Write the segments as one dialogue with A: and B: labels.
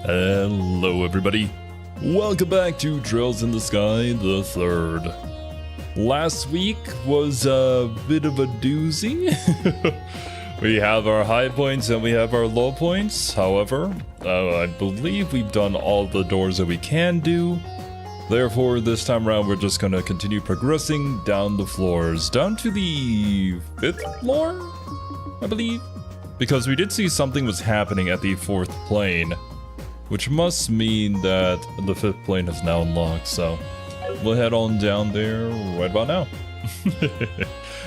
A: Hello everybody, welcome back to Trails in the Sky the Third. Last week was a bit of a doozy. We have our high points and we have our low points. However, I believe we've done all the doors that we can do. Therefore, this time around we're just going to continue progressing down the floors, down to the 5th floor, I believe. Because we did see something was happening at the 4th plane, which must mean that the 5th plane is now unlocked, so we'll head on down there right about now.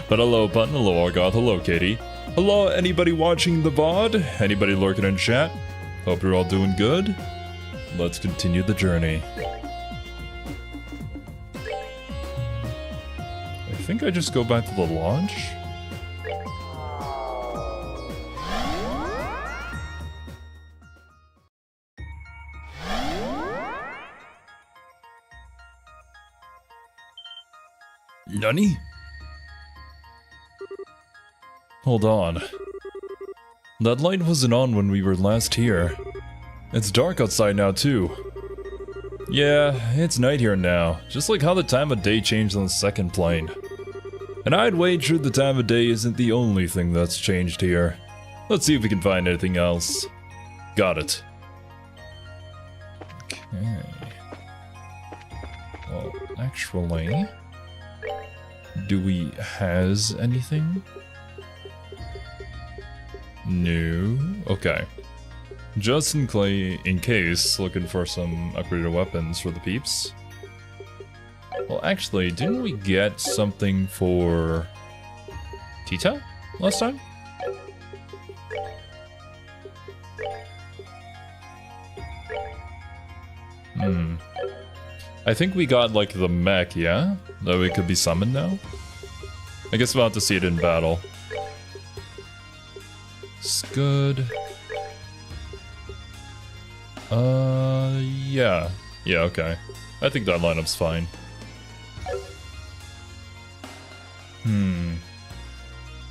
A: But hello Putton, hello Argoth, hello Katie. Hello anybody watching the VOD, anybody lurking in chat. Hope you're all doing good. Let's continue the journey. I think I just go back to the launch. Nani? Hold on. That light wasn't on when we were last here. It's dark outside now too. Yeah, it's night here now, just like how the time of day changed on the 2nd plane. And I'd wager the time of day isn't the only thing that's changed here. Let's see if we can find anything else. Got it. Okay. Well, actually, do we has anything? No. Okay. Just in case, looking for some upgraded weapons for the peeps. Well, actually, didn't we get something for Tita last time? I think we got like the mech, yeah? That we could be summoned now? I guess we'll have to see it in battle. It's good. Yeah. Yeah, okay. I think that lineup's fine.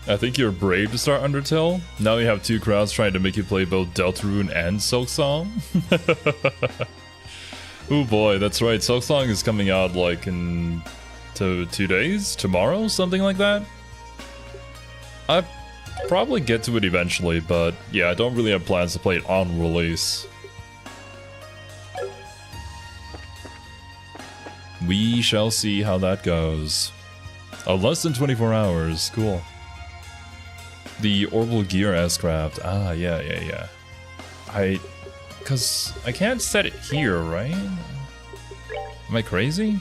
A: I think you're brave to start Undertale. Now you have 2 crowds trying to make you play both Deltarune and Silksong. Oh boy, that's right. Silksong is coming out like in 2 days? Tomorrow? Something like that? I'll probably get to it eventually, but yeah, I don't really have plans to play it on release. We shall see how that goes. Oh, less than 24 hours. Cool. The Orbital Gear S-Craft. Ah, yeah. Because I can't set it here, right? Am I crazy?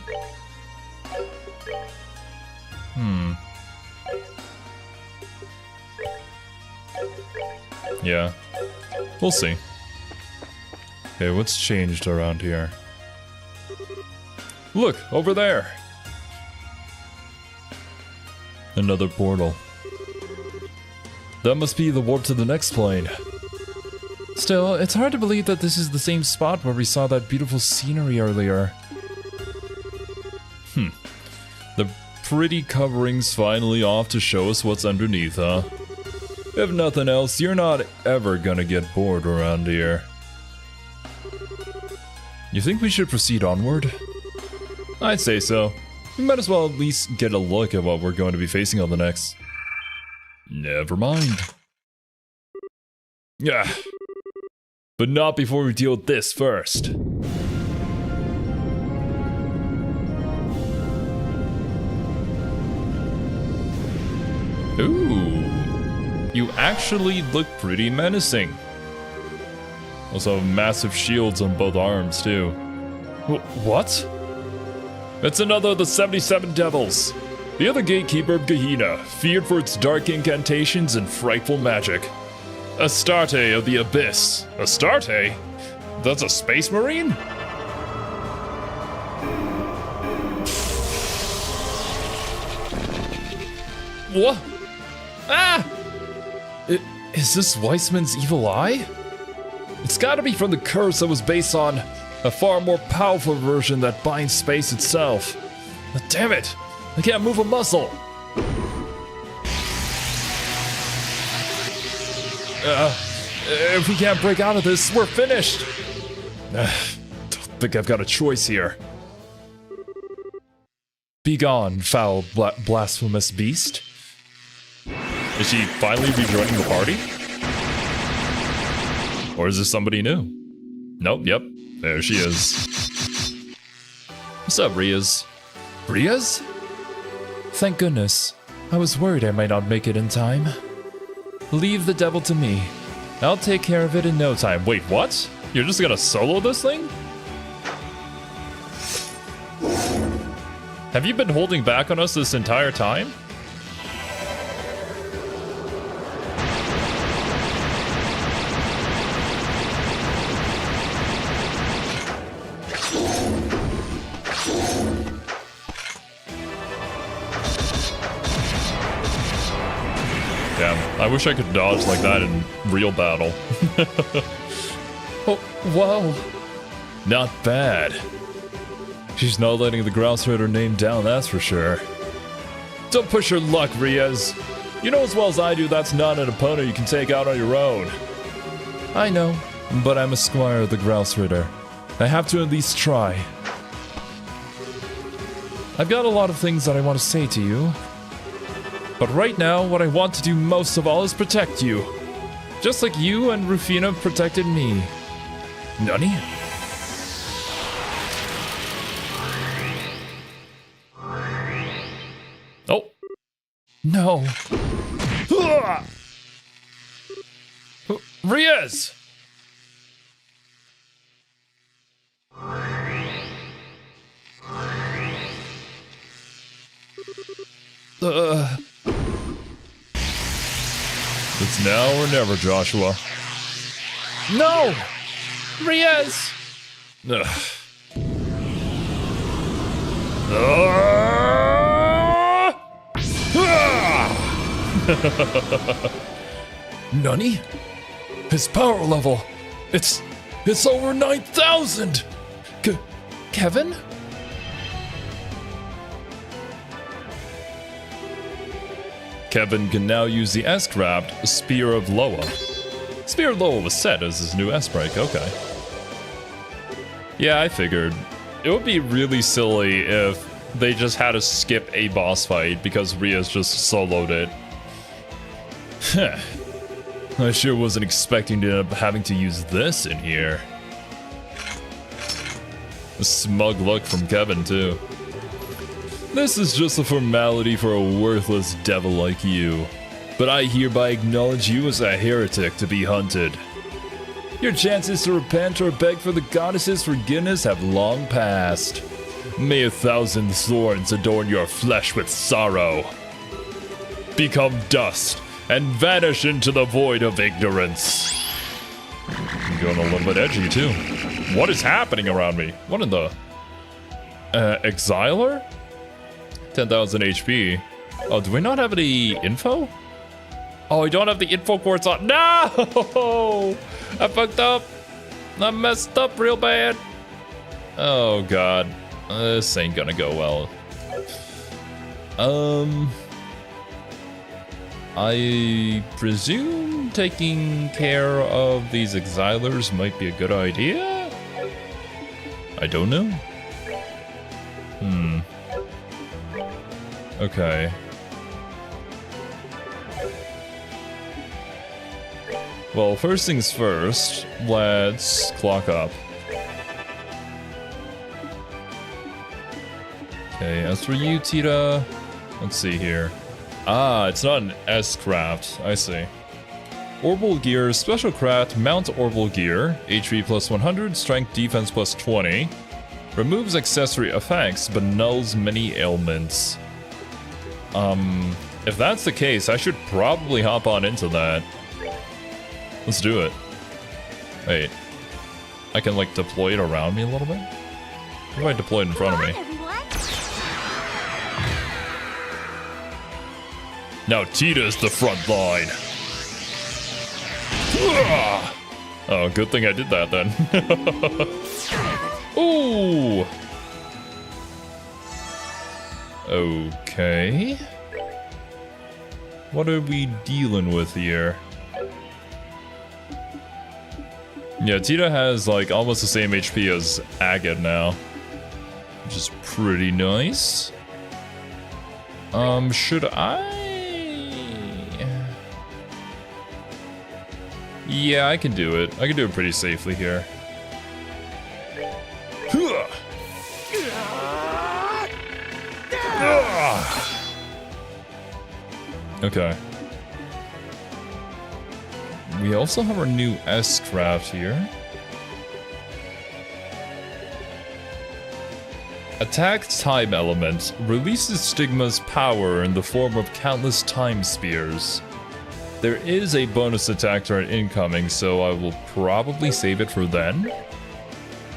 A: Yeah. We'll see. Okay, what's changed around here? Look, over there! Another portal. That must be the warp to the next plane. Still, it's hard to believe that this is the same spot where we saw that beautiful scenery earlier. The pretty covering's finally off to show us what's underneath, huh? If nothing else, you're not ever gonna get bored around here. You think we should proceed onward? I'd say so. We might as well at least get a look at what we're going to be facing on the next. Never mind. Yeah. But not before we deal with this first. Ooh. You actually look pretty menacing. Also massive shields on both arms too. What? It's another of the 77 devils. The other gatekeeper of Gehenna, feared for its dark incantations and frightful magic. Astarte of the Abyss. Astarte? That's a space marine? What? Ah! Is this Weissman's evil eye? It's gotta be from the curse that was based on a far more powerful version that binds space itself. But damn it! I can't move a muscle! If we can't break out of this, we're finished. Don't think I've got a choice here. Begone, foul blasphemous beast. Is she finally rejoining the party? Or is this somebody new? Nope, yep. There she is. What's up, Riaz? Riaz? Thank goodness. I was worried I might not make it in time. Leave the devil to me. I'll take care of it in no time. Wait, what? You're just gonna solo this thing? Have you been holding back on us this entire time? Damn, I wish I could dodge like that in real battle. Oh, whoa. Not bad. She's not letting the Grouse Rider name down, that's for sure. Don't push your luck, Riaz. You know as well as I do that's not an opponent you can take out on your own. I know, but I'm a squire of the Grouse Rider. I have to at least try. I've got a lot of things that I want to say to you. But right now, what I want to do most of all is protect you. Just like you and Rufina protected me. Nani? Oh. No. Riaz! It's now or never, Joshua. No! Riaz! Nani? His power level. It's over 9,000! Kevin? Kevin can now use the S-craft Spear of Loa. Spear of Loa was set as his new S-break, okay. Yeah, I figured. It would be really silly if they just had to skip a boss fight because Riaz just soloed it. Heh. I sure wasn't expecting to end up having to use this in here. A smug look from Kevin, too. This is just a formality for a worthless devil like you. But I hereby acknowledge you as a heretic to be hunted. Your chances to repent or beg for the goddess's forgiveness have long passed. May 1,000 thorns adorn your flesh with sorrow. Become dust and vanish into the void of ignorance. I'm going a little bit edgy, too. What is happening around me? What in the... Exiler? 10,000 HP. Oh, do we not have any info? Oh, I don't have the info quartz on. No! I fucked up. I messed up real bad. Oh, God. This ain't gonna go well. I presume taking care of these exilers might be a good idea? I don't know. Okay. Well, first things first, let's clock up. Okay, as for you, Tita, let's see here. Ah, it's not an S-craft, I see. Orbital Gear, Special Craft, Mount Orbital Gear, HP plus 100, Strength Defense plus 20. Removes accessory effects, but nulls many ailments. If that's the case, I should probably hop on into that. Let's do it. Wait. I can, like, deploy it around me a little bit? What if I deploy it in front of me? Now Tita's the front line. Oh, good thing I did that then. Ooh! Okay. What are we dealing with here? Yeah, Tita has like almost the same HP as Agate now, which is pretty nice. Should I? Yeah, I can do it. I can do it pretty safely here. Okay. We also have our new S-craft here. Attack Time Element releases Stigma's power in the form of countless time spears. There is a bonus attack turn incoming, so I will probably save it for then.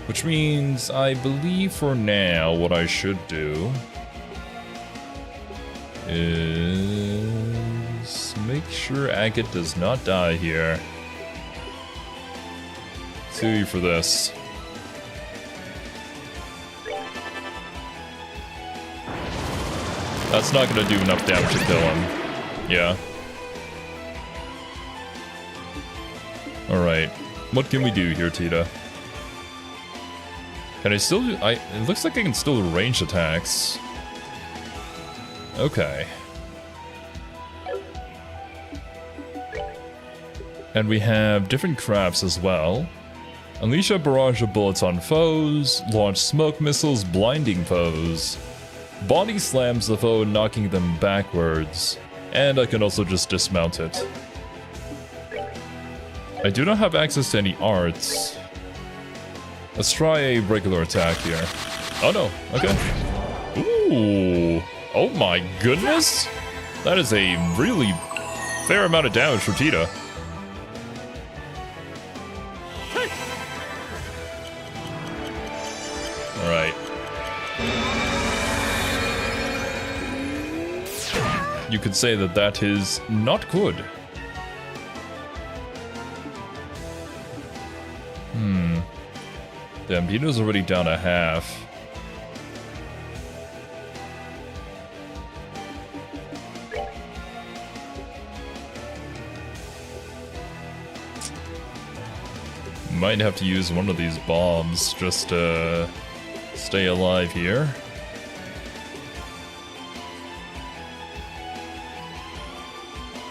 A: Which means I believe for now what I should do is make sure Agate does not die here. Sue you for this. That's not gonna do enough damage to kill him. Yeah. Alright. What can we do here, Tita? Can I still do... it looks like I can still do range attacks. Okay. And we have different crafts as well. Unleash a barrage of bullets on foes. Launch smoke missiles, blinding foes. Body slams the foe, knocking them backwards. And I can also just dismount it. I do not have access to any arts. Let's try a regular attack here. Oh no, okay. Ooh. Oh my goodness! That is a really fair amount of damage for Tita. Alright. You could say that that is not good. Damn, Tita's already down a half. Might have to use one of these bombs just to stay alive here.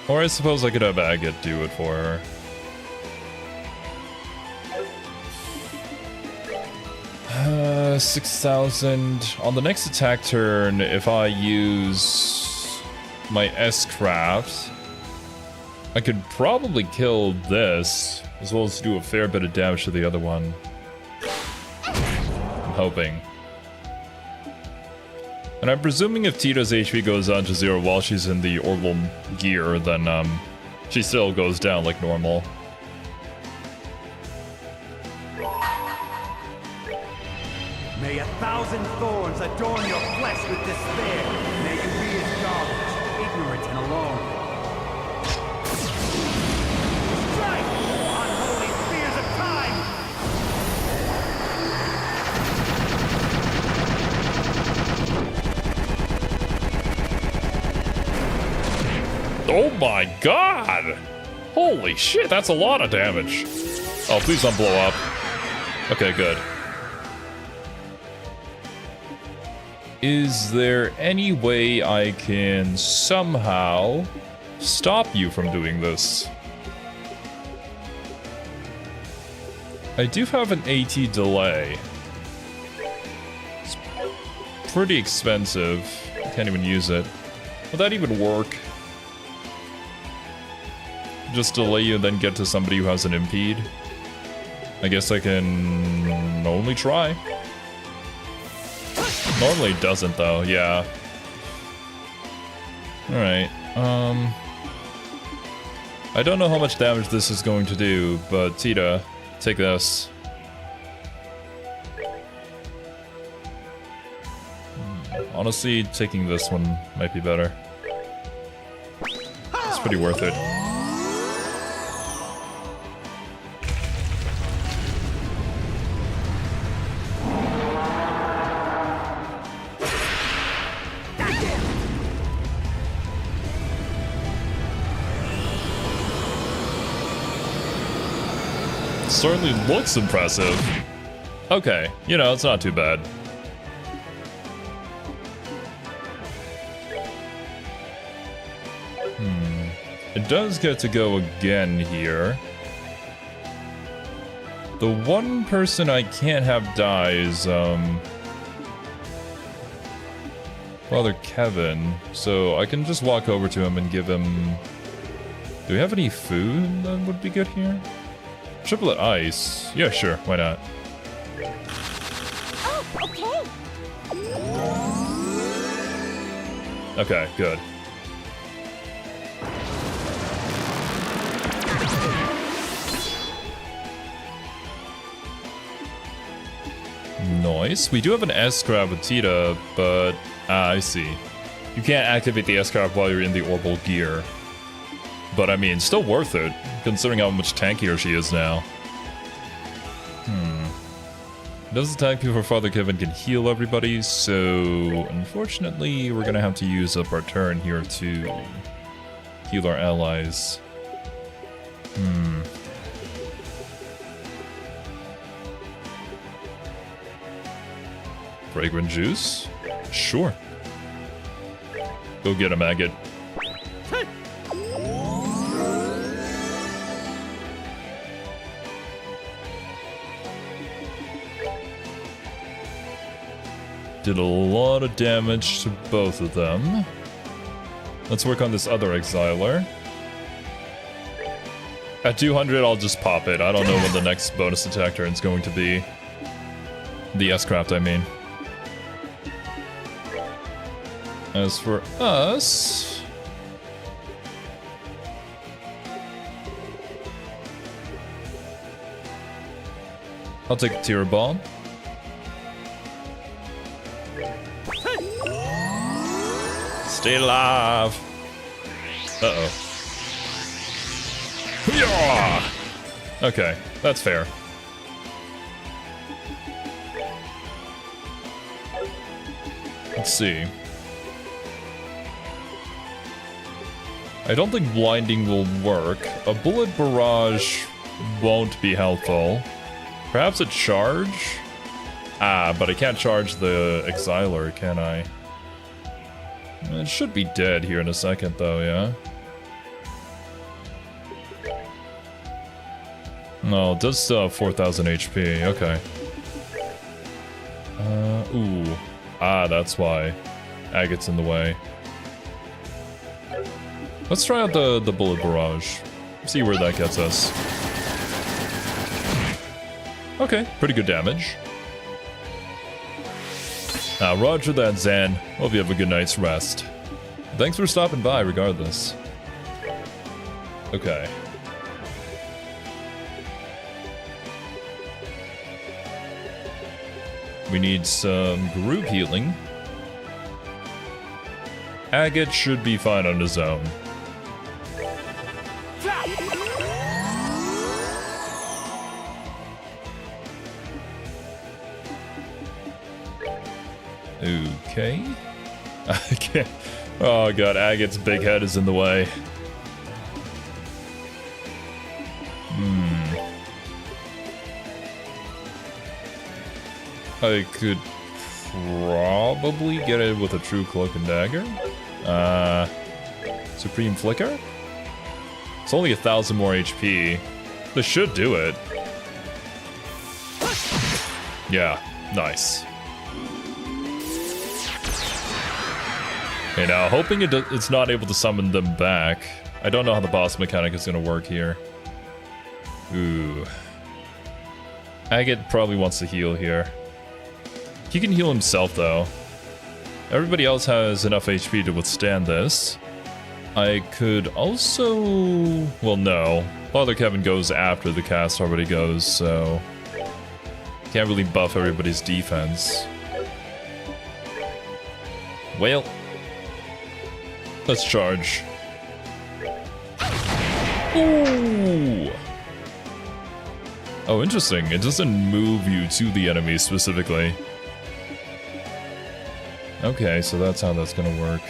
A: Or I suppose I could have Agate do it for her. Uh, 6,000. On the next attack turn, if I use my S-craft, I could probably kill this, as well as do a fair bit of damage to the other one. I'm hoping. And I'm presuming if Tita's HP goes down to 0 while she's in the orbital gear, then she still goes down like normal.
B: May 1,000 thorns adorn your flesh with despair. May you be as garbage, ignorant and alone. Strike! Unholy spears of time!
A: Oh my god! Holy shit, that's a lot of damage. Oh, please don't blow up. Okay, good. Is there any way I can somehow stop you from doing this? I do have an AT delay. It's pretty expensive. I can't even use it. Will that even work? Just delay you and then get to somebody who has an impede? I guess I can only try. Normally it doesn't though, yeah. Alright, I don't know how much damage this is going to do, but Tita, take this. Honestly, taking this one might be better. It's pretty worth it. certainly looks impressive. Okay, you know, it's not too bad. It does get to go again here. The one person I can't have die is, Father Kevin. So I can just walk over to him and give him... Do we have any food that would be good here? Triplet ice. Yeah, sure. Why not?
C: Oh, okay.
A: Okay, good. Nice. We do have an S-Crab with Tita, but... I see. You can't activate the S-Crab while you're in the orbital gear. But I mean, still worth it, considering how much tankier she is now. It does attack before Father Kevin can heal everybody, so... Unfortunately, we're gonna have to use up our turn here to heal our allies. Fragrant juice? Sure. Go get him, Agate. Did a lot of damage to both of them. Let's work on this other exiler. At 200, I'll just pop it. I don't know when the next bonus attack turn is going to be. The S-Craft, I mean. As for us... I'll take the Tear Ball. Stay alive! Uh-oh. Yeah! Okay, that's fair. Let's see. I don't think blinding will work. A bullet barrage won't be helpful. Perhaps a charge? Ah, but I can't charge the exiler, can I? It should be dead here in a second, though, yeah? No, it does still have 4,000 HP, okay. Ooh. Ah, that's why. Agate's in the way. Let's try out the bullet barrage. See where that gets us. Okay, pretty good damage. Roger that, Zan. Hope you have a good night's rest. Thanks for stopping by, regardless. Okay. We need some group healing. Agate should be fine on his own. Okay. I can't. Oh god, Agate's big head is in the way. I could probably get it with a true cloak and dagger. Supreme Flicker? It's only 1,000 more HP. This should do it. Yeah, nice. Okay, now hoping it's not able to summon them back. I don't know how the boss mechanic is going to work here. Ooh. Agate probably wants to heal here. He can heal himself, though. Everybody else has enough HP to withstand this. I could also... Well, no. Father Kevin goes after the cast already goes, so... Can't really buff everybody's defense. Well... Let's charge. Ooh! Oh, interesting. It doesn't move you to the enemy specifically. Okay, so that's how that's gonna work.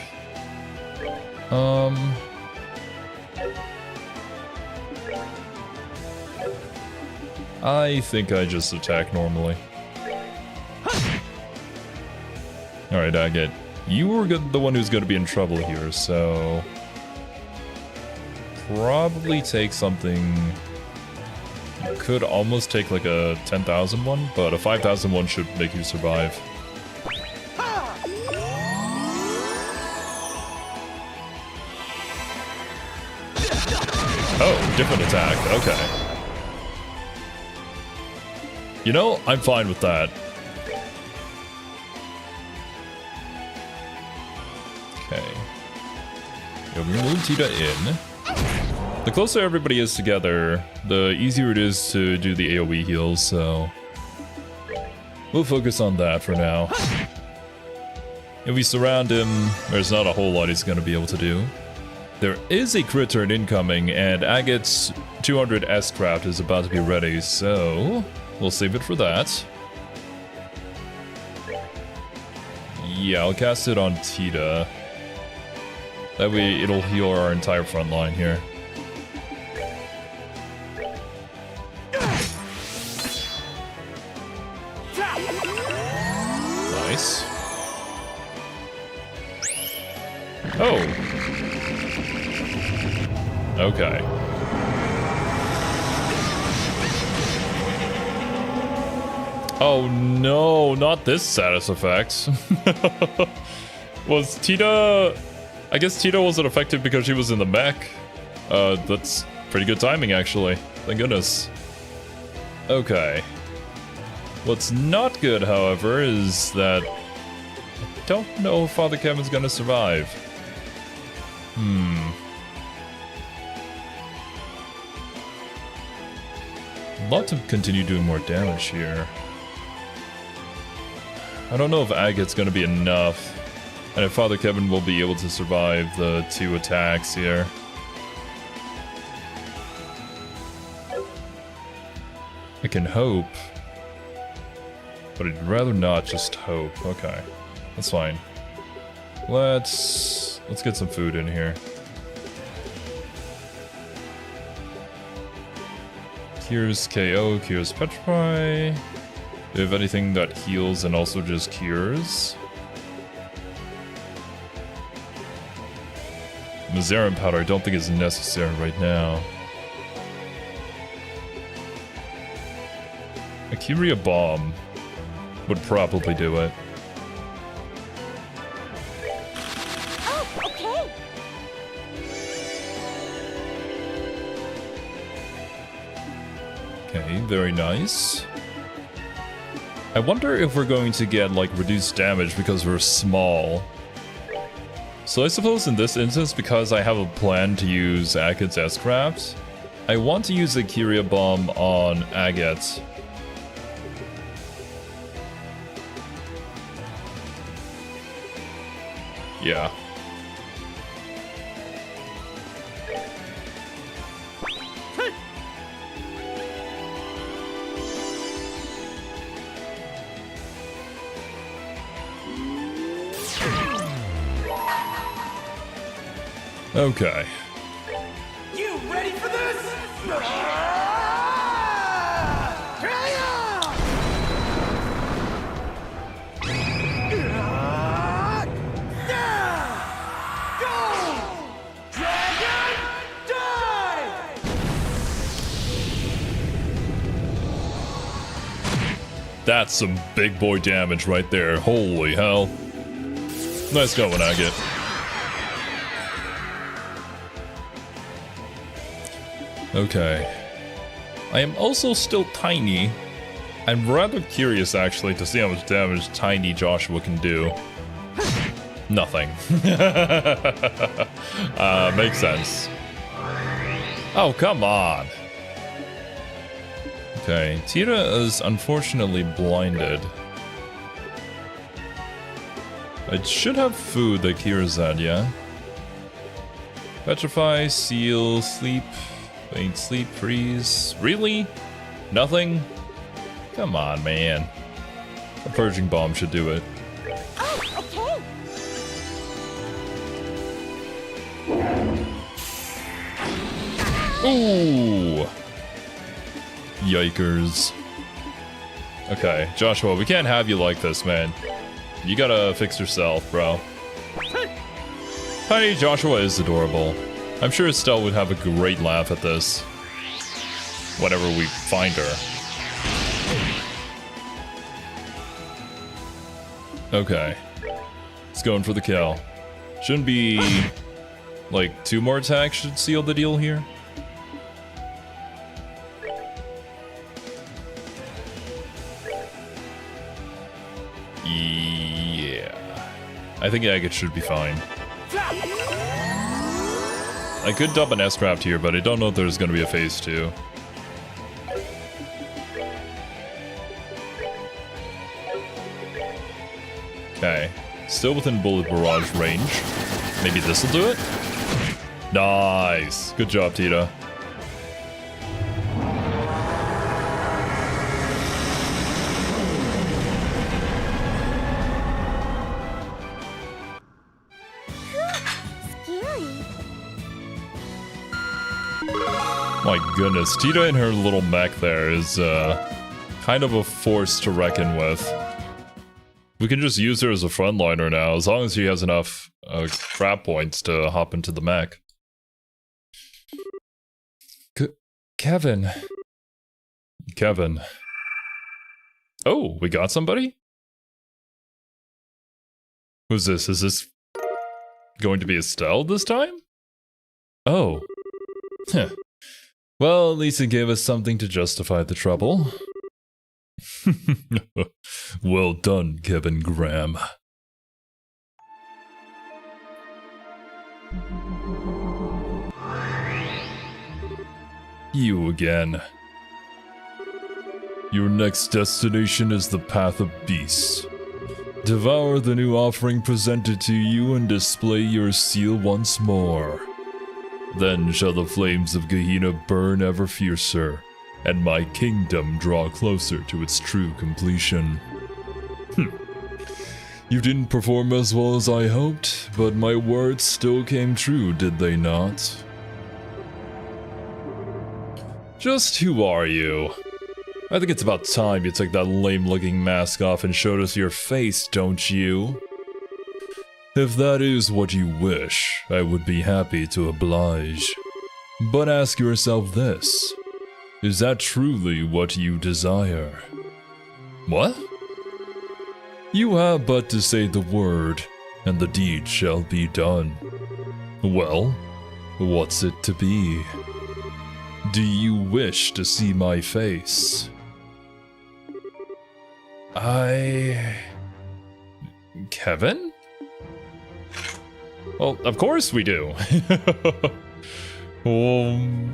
A: I think I just attack normally. Alright, Agate. You were the one who's going to be in trouble here, so... Probably take something... You could almost take like a 10,000 one, but a 5,000 one should make you survive. Oh, different attack. Okay. You know, I'm fine with that. Okay. Yeah, we move Tita in. The closer everybody is together, the easier it is to do the AoE heals, so... We'll focus on that for now. If we surround him, there's not a whole lot he's gonna be able to do. There is a crit turn incoming, and Agate's 200 S-Craft is about to be ready, so... We'll save it for that. Yeah, I'll cast it on Tita. That way it'll heal our entire front line here. Nice. Oh. Okay. Oh no, not this status effect. Was Tita... I guess Tita wasn't affected because she was in the mech. That's pretty good timing actually. Thank goodness. Okay. What's not good, however, is that I don't know if Father Kevin's gonna survive. I'd love to continue doing more damage here. I don't know if Agate's gonna be enough, and if Father Kevin will be able to survive the 2 attacks here. I can hope, but I'd rather not just hope. Okay, that's fine. Let's get some food in here. Cures KO, cures Petrify. Do you have anything that heals and also just cures? Mazarin powder I don't think is necessary right now. A Kyria bomb would probably do it.
C: Oh, okay.
A: Okay, very nice. I wonder if we're going to get, like, reduced damage because we're small. So I suppose in this instance, because I have a plan to use Agate's S-Craft, I want to use the Kyria bomb on Agate. Yeah. Okay.
B: You ready for this?
A: That's some big boy damage right there. Holy hell. Nice going, Agate. Okay. I am also still tiny. I'm rather curious, actually, to see how much damage tiny Joshua can do. Nothing. Makes sense. Oh, come on. Okay, Tira is unfortunately blinded. I should have food that cures that, yeah? Petrify, seal, sleep, faint sleep, freeze. Really? Nothing? Come on, man. A purging bomb should do it.
C: Oh, okay.
A: Ooh! Yikers. Okay, Joshua, we can't have you like this, man. You gotta fix yourself, bro. Tiny Joshua is adorable. I'm sure Estelle would have a great laugh at this. Whenever we find her. Okay. It's going for the kill. Shouldn't be... like, 2 more attacks should seal the deal here. Yeah. I think Agate should be fine. I could dump an S-Craft here, but I don't know if there's gonna be a phase 2. Okay. Still within bullet barrage range. Maybe this'll do it? Nice! Good job, Tita. My goodness, Tita and her little mech there is kind of a force to reckon with. We can just use her as a frontliner now, as long as she has enough crap points to hop into the mech. Kevin. Kevin. Oh, we got somebody? Who's this? Is this going to be Estelle this time? Oh. Huh. Well, at least it gave us something to justify the trouble. Well done, Kevin Graham. You again. Your next destination is the Path of Beasts. Devour the new offering presented to you and display your seal once more. Then shall the flames of Gehenna burn ever fiercer, and my kingdom draw closer to its true completion. You didn't perform as well as I hoped, but my words still came true, did they not? Just who are you? I think it's about time you took that lame-looking mask off and showed us your face, don't you? If that is what you wish, I would be happy to oblige. But ask yourself this. Is that truly what you desire? What? You have but to say the word, and the deed shall be done. Well, what's it to be? Do you wish to see my face? Kevin? Well, of course we do.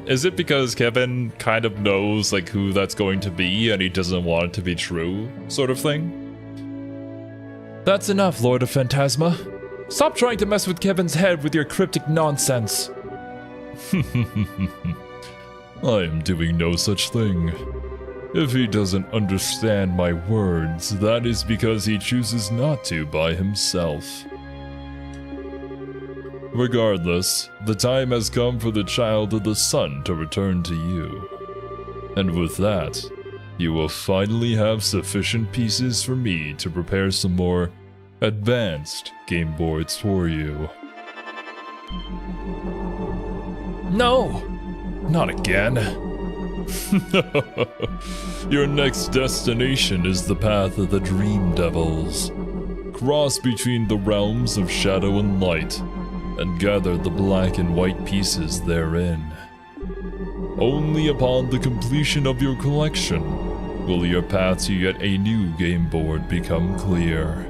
A: Is it because Kevin kind of knows like who that's going to be and he doesn't want it to be true, sort of thing? That's enough, Lord of Phantasma. Stop trying to mess with Kevin's head with your cryptic nonsense. I am doing no such thing. If he doesn't understand my words, that is because he chooses not to by himself. Regardless, the time has come for the child of the sun to return to you. And with that, you will finally have sufficient pieces for me to prepare some more advanced game boards for you. No! Not again. Your next destination is the path of the Dream Devils. Cross between the realms of shadow and light, and gather the black and white pieces therein. Only upon the completion of your collection will your path to yet a new game board become clear.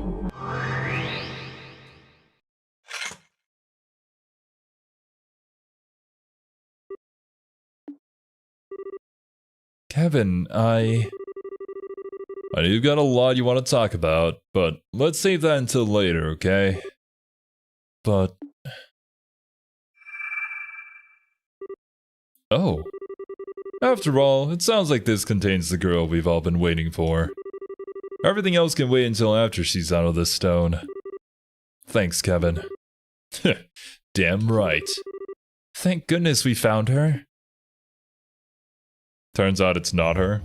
A: Kevin, I know you've got a lot you want to talk about, but let's save that until later, okay? But... oh. After all, it sounds like this contains the girl we've all been waiting for. Everything else can wait until after she's out of this stone. Thanks, Kevin. Damn right. Thank goodness we found her. Turns out it's not her.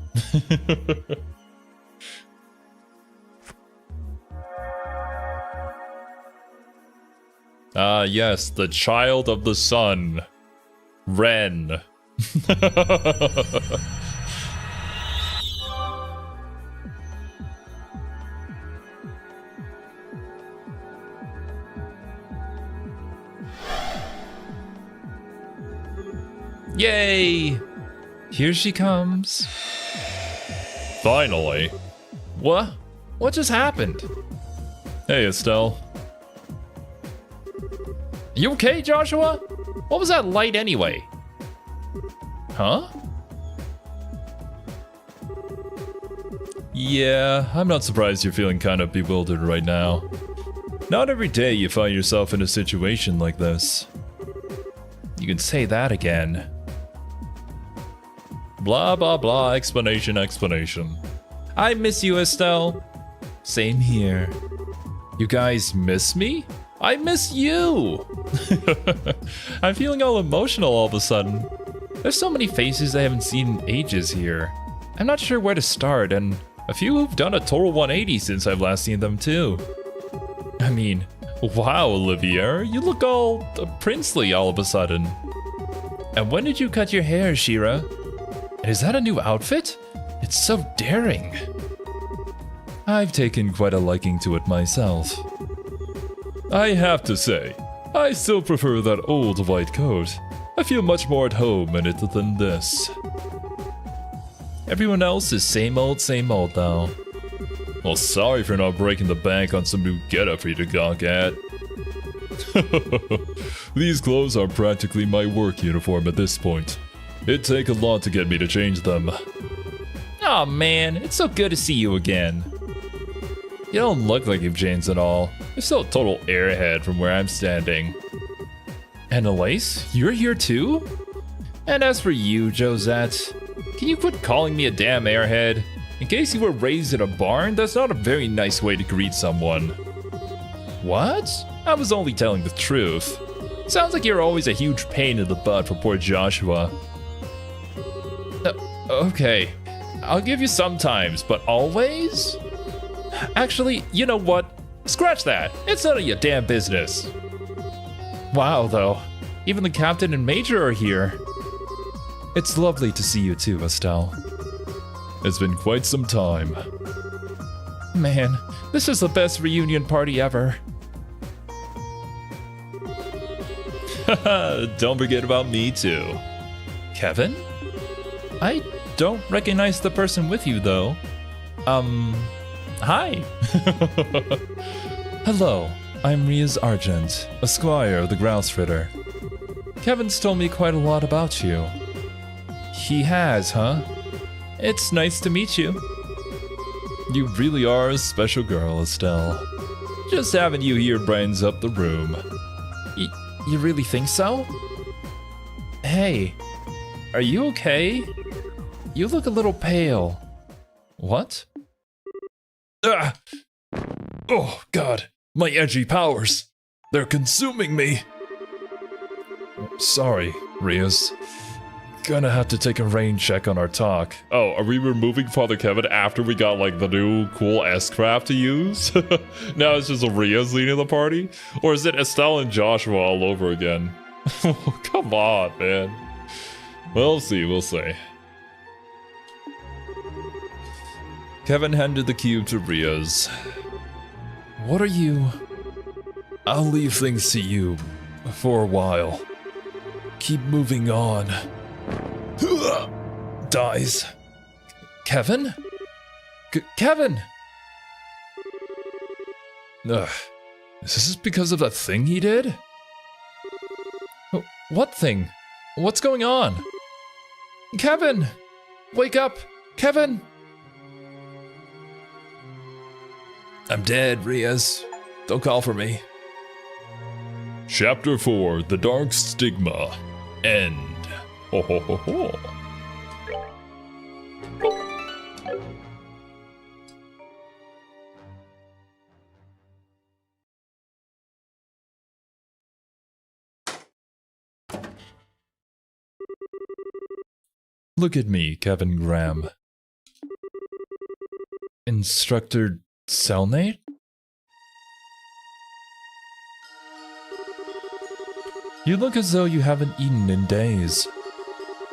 A: Ah, yes, the child of the sun. Ren. Yay! Here she comes. Finally. What? What just happened? Hey, Estelle. You okay, Joshua? What was that light anyway? Huh? Yeah, I'm not surprised you're feeling kind of bewildered right now. Not every day you find yourself in a situation like this. You can say that again. Blah, blah, blah, explanation, explanation. I miss you, Estelle. Same here. You guys miss me? I miss you! I'm feeling all emotional all of a sudden. There's so many faces I haven't seen in ages here. I'm not sure where to start, and a few who've done a total 180 since I've last seen them too. I mean, wow, Olivier, you look all princely all of a sudden. And when did you cut your hair, Shira? And is that a new outfit? It's so daring. I've taken quite a liking to it myself. I have to say, I still prefer that old white coat. I feel much more at home in it than this. Everyone else is same old though. Well, sorry for not breaking the bank on some new getup for you to gawk at. These clothes are practically my work uniform at this point. It'd take a lot to get me to change them. Aw man, it's so good to see you again. You don't look like you've changed at all. You're still a total airhead from where I'm standing. And Elise, you're here too? And as for you, Josette, can you quit calling me a damn airhead? In case you were raised in a barn, that's not a very nice way to greet someone. What? I was only telling the truth. Sounds like you're always a huge pain in the butt for poor Joshua. Okay, I'll give you sometimes, but always? Actually, you know what? Scratch that. It's none of your damn business. Wow, though. Even the captain and major are here. It's lovely to see you too, Estelle. It's been quite some time. Man, this is the best reunion party ever. Haha, don't forget about me too. Kevin? I don't recognize the person with you though. Hi. Hello, I'm Ria's Argent, a squire of the Grouse Ritter. Kevin's told me quite a lot about you. He has, huh? It's nice to meet you. You really are a special girl, Estelle. Just having you here brightens up the room. You really think so? Hey, are you okay? You look a little pale. What? Ah! Oh, God. My edgy powers. They're consuming me. Sorry, Rias. Gonna have to take a rain check on our talk. Oh, are we removing Father Kevin after we got, like, the new cool S-craft to use? Now it's just Rias leading the party? Or is it Estelle and Joshua all over again? Oh, come on, man. We'll see, we'll see. Kevin handed the cube to Rias. What are you? I'll leave things to you for a while. Keep moving on. Dies. Kevin? Kevin! Ugh. Is this because of that thing he did? What thing? What's going on? Kevin! Wake up! Kevin! I'm dead, Rias. Don't call for me. Chapter 4, The Dark Stigma. End. Ho ho ho ho. Look at me, Kevin Graham. Instructor Cellmate? You look as though you haven't eaten in days.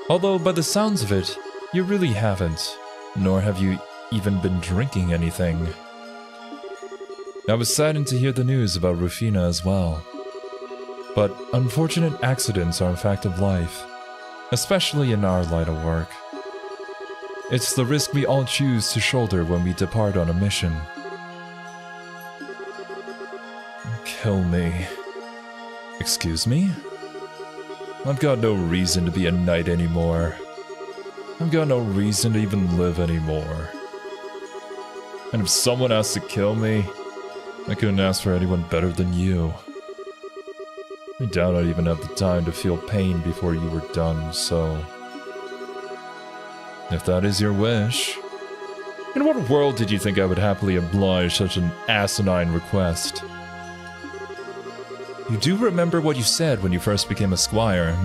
A: Although, by the sounds of it, you really haven't, nor have you even been drinking anything. I was saddened to hear the news about Rufina as well. But unfortunate accidents are a fact of life, especially in our line of work. It's the risk we all choose to shoulder when we depart on a mission. Kill me. Excuse me? I've got no reason to be a knight anymore. I've got no reason to even live anymore. And if someone has to kill me, I couldn't ask for anyone better than you. I doubt I'd even have the time to feel pain before you were done, so... if that is your wish... In what world did you think I would happily oblige such an asinine request? You do remember what you said when you first became a squire,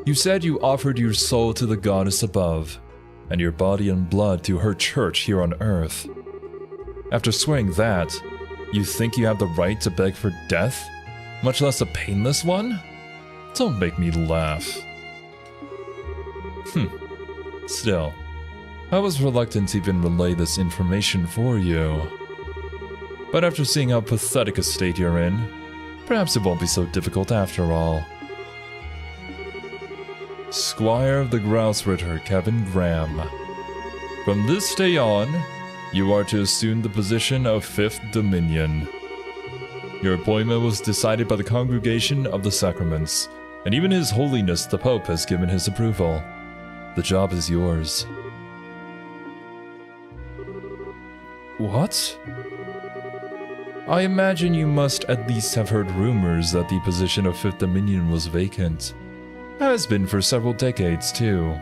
A: You said you offered your soul to the goddess above, and your body and blood to her church here on earth. After swearing that, you think you have the right to beg for death? Much less a painless one? Don't make me laugh. Still, I was reluctant to even relay this information for you. But after seeing how pathetic a state you're in, perhaps it won't be so difficult after all. Squire of the Grouse Ritter, Kevin Graham. From this day on, you are to assume the position of 5th Dominion. Your appointment was decided by the Congregation of the Sacraments, and even His Holiness the Pope has given his approval. The job is yours. What? I imagine you must at least have heard rumors that the position of 5th Dominion was vacant. Has been for several decades, too.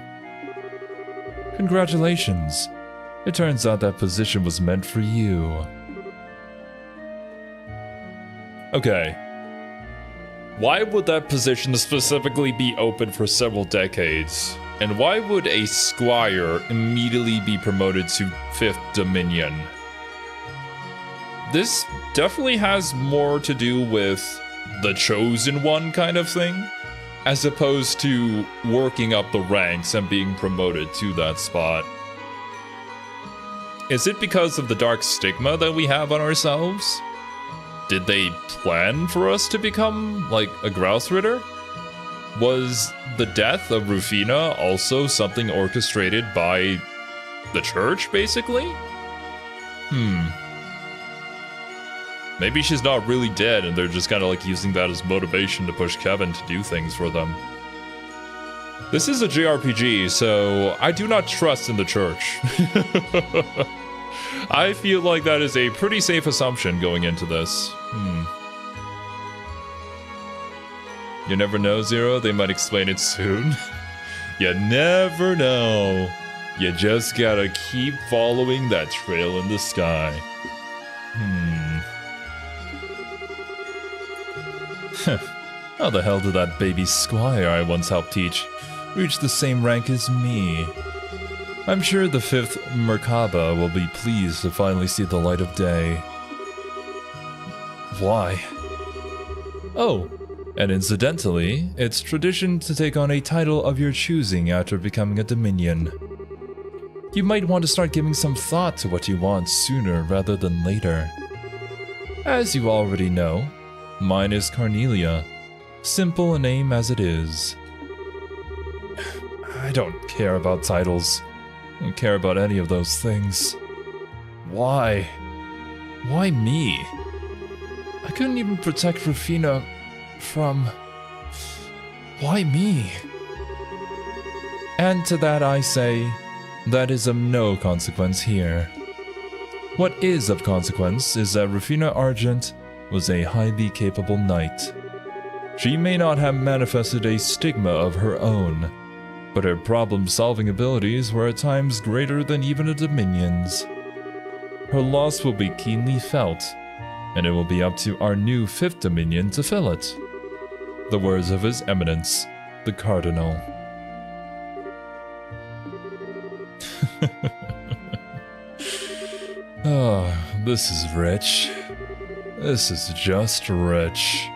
A: Congratulations. It turns out that position was meant for you. Okay. Why would that position specifically be open for several decades? And why would a squire immediately be promoted to 5th Dominion? This definitely has more to do with the chosen one kind of thing, as opposed to working up the ranks and being promoted to that spot. Is it because of the dark stigma that we have on ourselves? Did they plan for us to become, like, a Grouse Ritter? Was the death of Rufina also something orchestrated by the church, basically? Maybe she's not really dead and they're just kind of like using that as motivation to push Kevin to do things for them. This is a JRPG, so I do not trust in the church. I feel like that is a pretty safe assumption going into this. You never know, Zero. They might explain it soon. You never know. You just gotta keep following that trail in the sky. How the hell did that baby squire I once helped teach reach the same rank as me? I'm sure the 5th Merkaba will be pleased to finally see the light of day. Why? Oh, and incidentally, it's tradition to take on a title of your choosing after becoming a Dominion. You might want to start giving some thought to what you want sooner rather than later. As you already know, mine is Carnelia, simple a name as it is. I don't care about titles. I don't care about any of those things. Why? Why me? I couldn't even protect Rufina from... Why me? And to that I say, that is of no consequence here. What is of consequence is that Rufina Argent was a highly capable knight. She may not have manifested a stigma of her own, but her problem-solving abilities were at times greater than even a Dominion's. Her loss will be keenly felt, and it will be up to our new 5th Dominion to fill it. The words of His Eminence, the Cardinal. Oh, this is rich. This is just rich.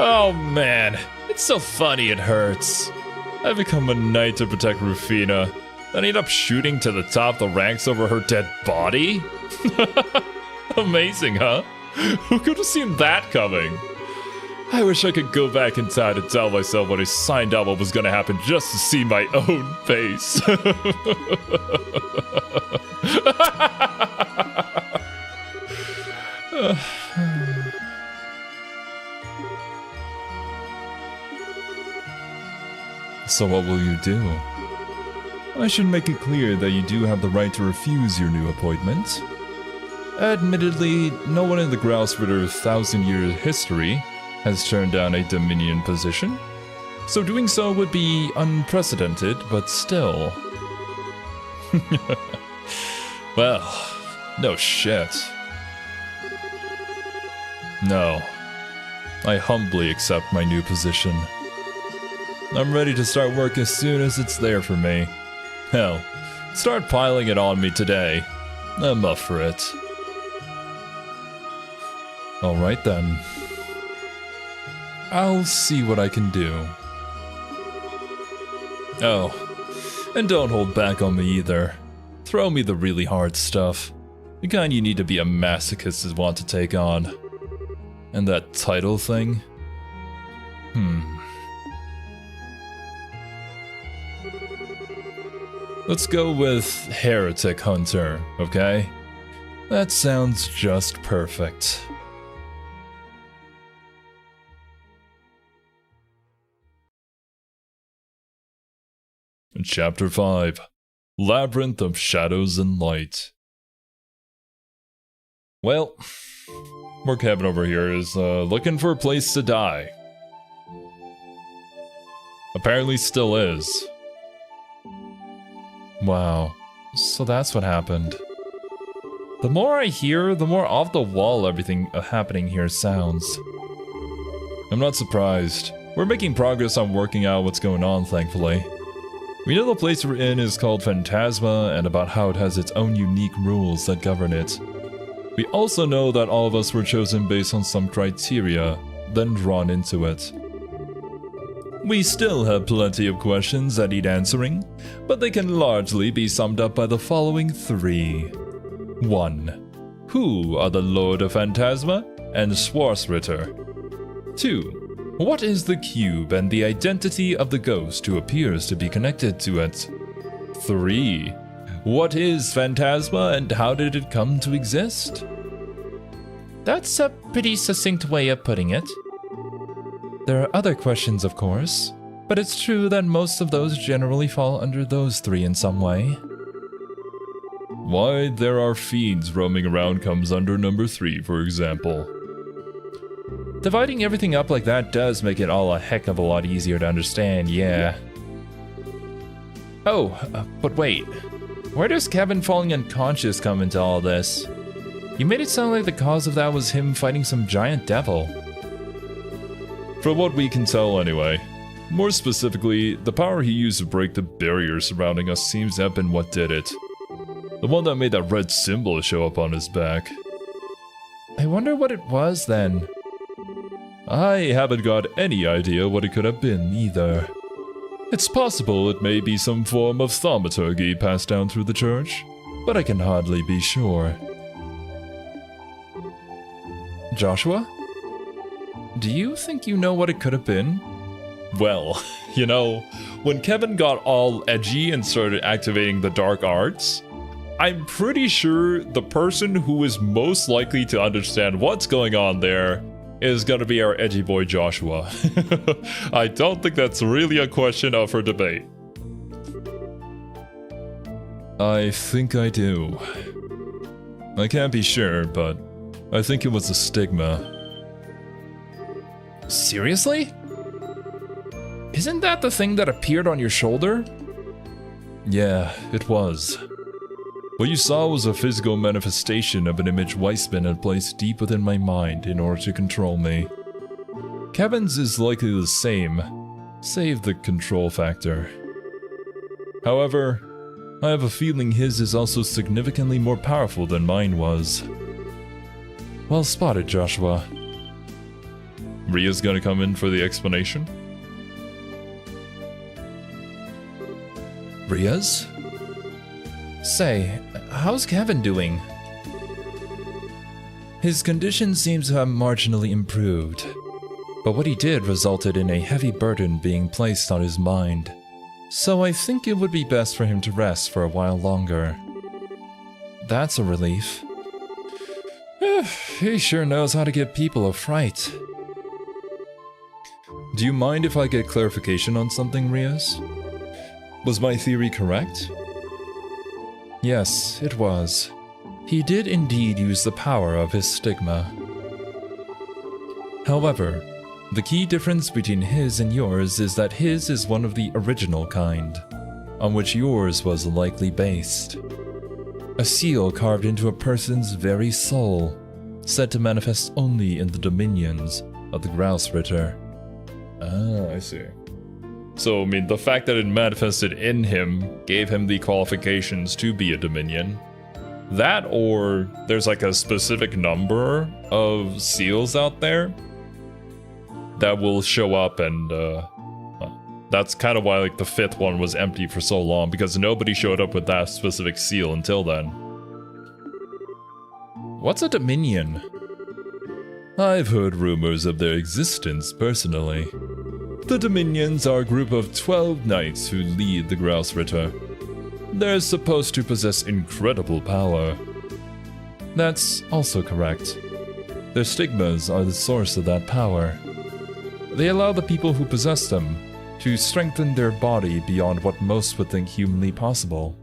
A: Oh man, it's so funny it hurts. I become a knight to protect Rufina, then end up shooting to the top of the ranks over her dead body? Amazing, huh? Who could have seen that coming? I wish I could go back in time to tell myself when I signed up what was gonna happen just to see my own face. So what will you do? I should make it clear that you do have the right to refuse your new appointment. Admittedly, no one in the Grouse Ritter's 1,000-year history has turned down a Dominion position, so doing so would be unprecedented, but still. Well, no shit. No. I humbly accept my new position. I'm ready to start work as soon as it's there for me. Hell, start piling it on me today. I'm up for it. Alright then. I'll see what I can do. Oh, and don't hold back on me either. Throw me the really hard stuff. The kind you need to be a masochist to want to take on. And that title thing? Let's go with Heretic Hunter, okay? That sounds just perfect. Chapter 5: Labyrinth of Shadows and Light. Well, poor Kevin over here is looking for a place to die. Apparently still is. Wow, so that's what happened. The more I hear, the more off the wall everything happening here sounds. I'm not surprised. We're making progress on working out what's going on, thankfully. We know the place we're in is called Phantasma and about how it has its own unique rules that govern it. We also know that all of us were chosen based on some criteria, then drawn into it. We still have plenty of questions that need answering, but they can largely be summed up by the following 3. 1. Who are the Lord of Phantasma and Schwarzritter? 2. What is the cube and the identity of the ghost who appears to be connected to it? 3. What is Phantasma and how did it come to exist? That's a pretty succinct way of putting it. There are other questions, of course, but it's true that most of those generally fall under those 3 in some way. Why there are fiends roaming around comes under number 3, for example. Dividing everything up like that does make it all a heck of a lot easier to understand, yeah. Oh, but wait. Where does Kevin falling unconscious come into all this? You made it sound like the cause of that was him fighting some giant devil. From what we can tell anyway. More specifically, the power he used to break the barrier surrounding us seems to have been what did it. The one that made that red symbol show up on his back. I wonder what it was then. I haven't got any idea what it could have been either. It's possible it may be some form of thaumaturgy passed down through the church, but I can hardly be sure. Joshua? Do you think you know what it could have been? Well, you know, when Kevin got all edgy and started activating the dark arts, I'm pretty sure the person who is most likely to understand what's going on there is gonna be our edgy boy Joshua. I don't think that's really a question up for debate. I think I do. I can't be sure, but I think it was a stigma. Seriously? Isn't that the thing that appeared on your shoulder? Yeah, it was. What you saw was a physical manifestation of an image Weissman had placed deep within my mind in order to control me. Kevin's is likely the same, save the control factor. However, I have a feeling his is also significantly more powerful than mine was. Well spotted, Joshua. Ria's gonna come in for the explanation? Ria's? Say, how's Kevin doing? His condition seems to have marginally improved, but what he did resulted in a heavy burden being placed on his mind. So I think it would be best for him to rest for a while longer. That's a relief. He sure knows how to give people a fright. Do you mind if I get clarification on something, Rios? Was my theory correct? Yes, it was. He did indeed use the power of his stigma. However, the key difference between his and yours is that his is one of the original kind, on which yours was likely based. A seal carved into a person's very soul, said to manifest only in the dominions of the Grouse Ritter. Ah, I see. So, I mean, the fact that it manifested in him gave him the qualifications to be a dominion. That, or there's like a specific number of seals out there that will show up, and that's kind of why like the 5th one was empty for so long, because nobody showed up with that specific seal until then. What's a dominion? I've heard rumors of their existence personally. The dominions are a group of 12 knights who lead the Grouse Ritter. They're supposed to possess incredible power. That's also correct. Their stigmas are the source of that power. They allow the people who possess them to strengthen their body beyond what most would think humanly possible.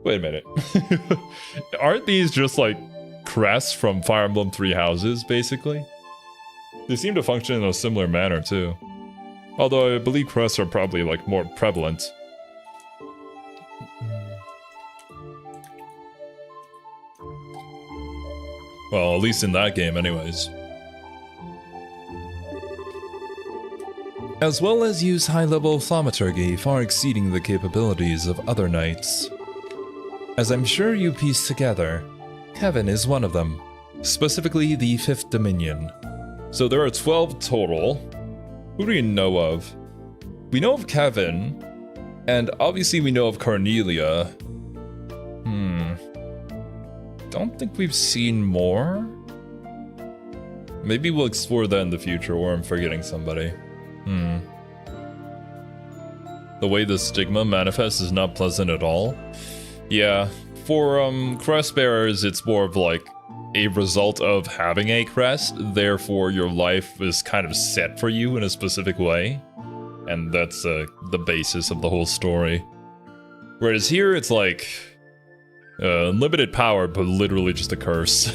A: Wait a minute. Aren't these just like crests from Fire Emblem Three Houses, basically? They seem to function in a similar manner, too. Although I believe crests are probably like more prevalent. Well, at least in that game anyways. As well as use high-level thaumaturgy far exceeding the capabilities of other knights. As I'm sure you piece together, Kevin is one of them, specifically the 5th Dominion. So there are 12 total. Who do we know of? We know of Kevin, and obviously we know of Cornelia. Don't think we've seen more? Maybe we'll explore that in the future, or I'm forgetting somebody. The way the stigma manifests is not pleasant at all. Yeah, for crest bearers, it's more of like a result of having a crest, therefore your life is kind of set for you in a specific way. And that's the basis of the whole story. Whereas here, it's like unlimited power, but literally just a curse.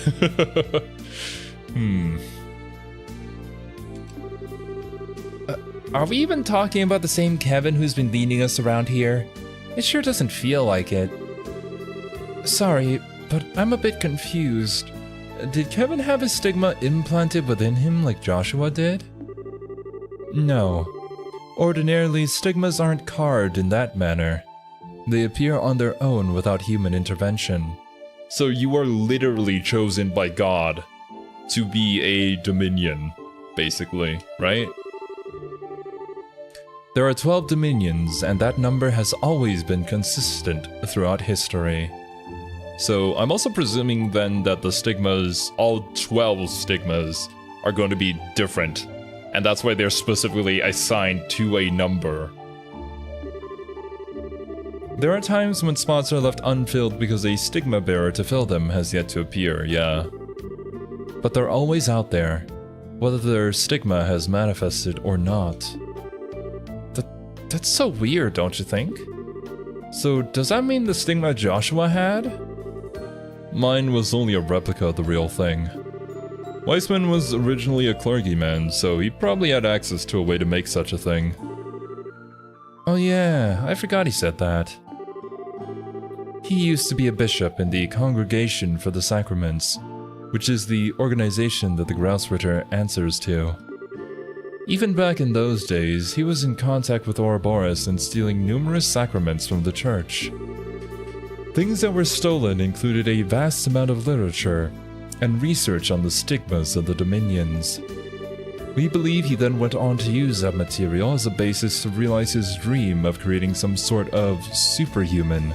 A: Are we even talking about the same Kevin who's been leading us around here? It sure doesn't feel like it. Sorry, but I'm a bit confused. Did Kevin have his stigma implanted within him like Joshua did? No. Ordinarily, stigmas aren't carved in that manner. They appear on their own without human intervention. So you are literally chosen by God to be a dominion, basically, right? There are 12 dominions, and that number has always been consistent throughout history. So I'm also presuming then that the stigmas, all 12 stigmas, are going to be different. And that's why they're specifically assigned to a number. There are times when spots are left unfilled because a stigma bearer to fill them has yet to appear, yeah. But they're always out there, whether their stigma has manifested or not. That's so weird, don't you think? So does that mean the stigma Joshua had? Mine was only a replica of the real thing. Weissman was originally a clergyman, so he probably had access to a way to make such a thing. Oh yeah, I forgot he said that. He used to be a bishop in the Congregation for the Sacraments, which is the organization that the Grouse Ritter answers to. Even back in those days, he was in contact with Ouroboros and stealing numerous sacraments from the church. Things that were stolen included a vast amount of literature and research on the stigmas of the Dominions. We believe he then went on to use that material as a basis to realize his dream of creating some sort of superhuman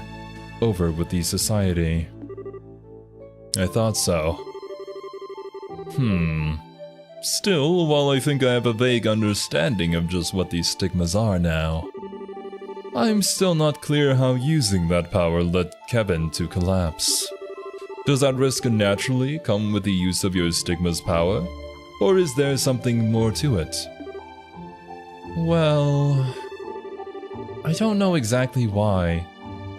A: over with the society. I thought so. Still, while I think I have a vague understanding of just what these stigmas are now, I'm still not clear how using that power led Kevin to collapse. Does that risk naturally come with the use of your stigma's power? Or is there something more to it? Well, I don't know exactly why,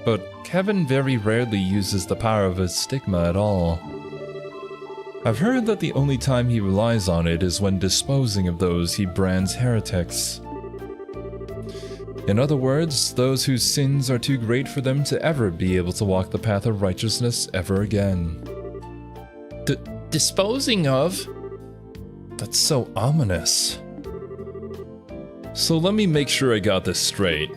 A: but Kevin very rarely uses the power of his stigma at all. I've heard that the only time he relies on it is when disposing of those he brands heretics. In other words, those whose sins are too great for them to ever be able to walk the path of righteousness ever again. Disposing of? That's so ominous. So let me make sure I got this straight.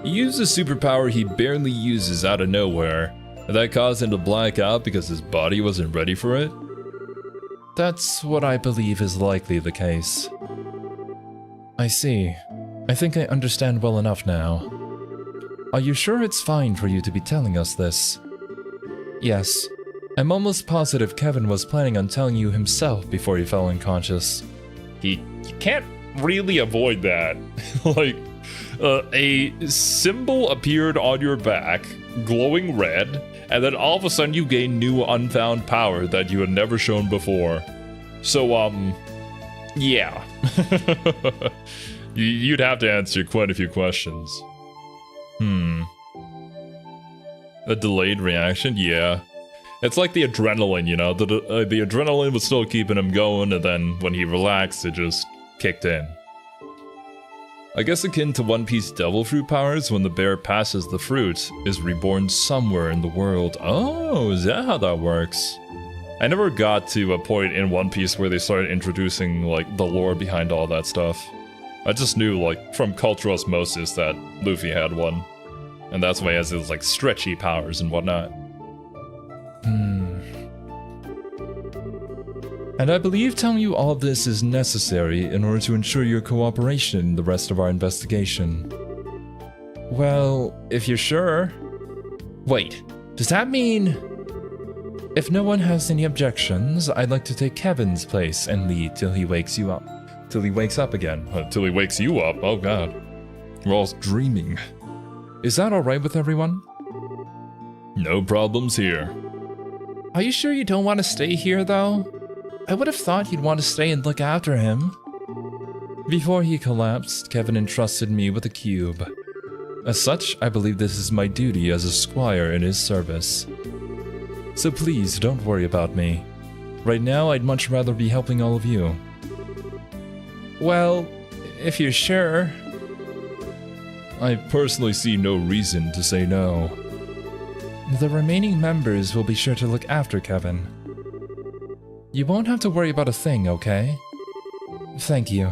A: He used a superpower he barely uses out of nowhere, and that caused him to black out because his body wasn't ready for it? That's what I believe is likely the case. I see. I think I understand well enough now. Are you sure it's fine for you to be telling us this? Yes. I'm almost positive Kevin was planning on telling you himself before he fell unconscious. You can't really avoid that. Like, a symbol appeared on your back, glowing red, and then all of a sudden you gain new unfound power that you had never shown before. So, yeah. You'd have to answer quite a few questions. A delayed reaction? Yeah. It's like the adrenaline, you know? The adrenaline was still keeping him going, and then when he relaxed, it just kicked in. I guess akin to One Piece devil fruit powers, when the bear passes the fruit, is reborn somewhere in the world. Oh, is that how that works? I never got to a point in One Piece where they started introducing, like, the lore behind all that stuff. I just knew, like, from cultural osmosis that Luffy had one. And that's why he has his, like, stretchy powers and whatnot. And I believe telling you all of this is necessary in order to ensure your cooperation in the rest of our investigation. Well, if you're sure... Wait, does that mean... If no one has any objections, I'd like to take Kevin's place and lead till he wakes you up. Till he wakes up again. Till he wakes you up? Oh god. We're all dreaming. Is that alright with everyone? No problems here. Are you sure you don't want to stay here, though? I would have thought you'd want to stay and look after him. Before he collapsed, Kevin entrusted me with a cube. As such, I believe this is my duty as a squire in his service. So please, don't worry about me. Right now, I'd much rather be helping all of you. Well, if you're sure... I personally see no reason to say no. The remaining members will be sure to look after Kevin. You won't have to worry about a thing, okay? Thank you.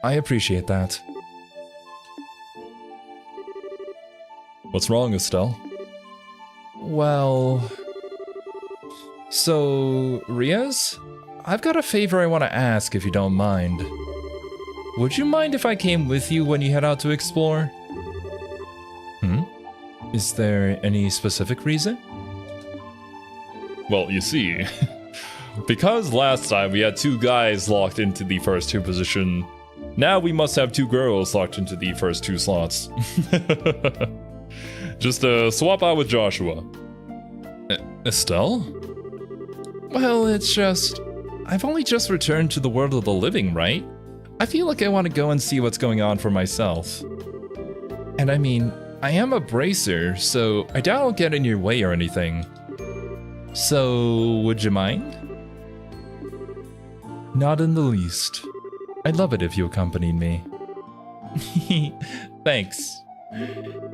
A: I appreciate that. What's wrong, Estelle? Well... So, Riaz? I've got a favor I want to ask if you don't mind. Would you mind if I came with you when you head out to explore? Is there any specific reason? Well, you see, because last time we had 2 guys locked into the first 2 position, now we must have 2 girls locked into the first 2 slots. Just swap out with Joshua. Estelle? Well, it's just... I've only just returned to the world of the living, right? I feel like I want to go and see what's going on for myself. And I mean, I am a bracer, so I doubt I'll get in your way or anything. So, would you mind? Not in the least. I'd love it if you accompanied me. Thanks.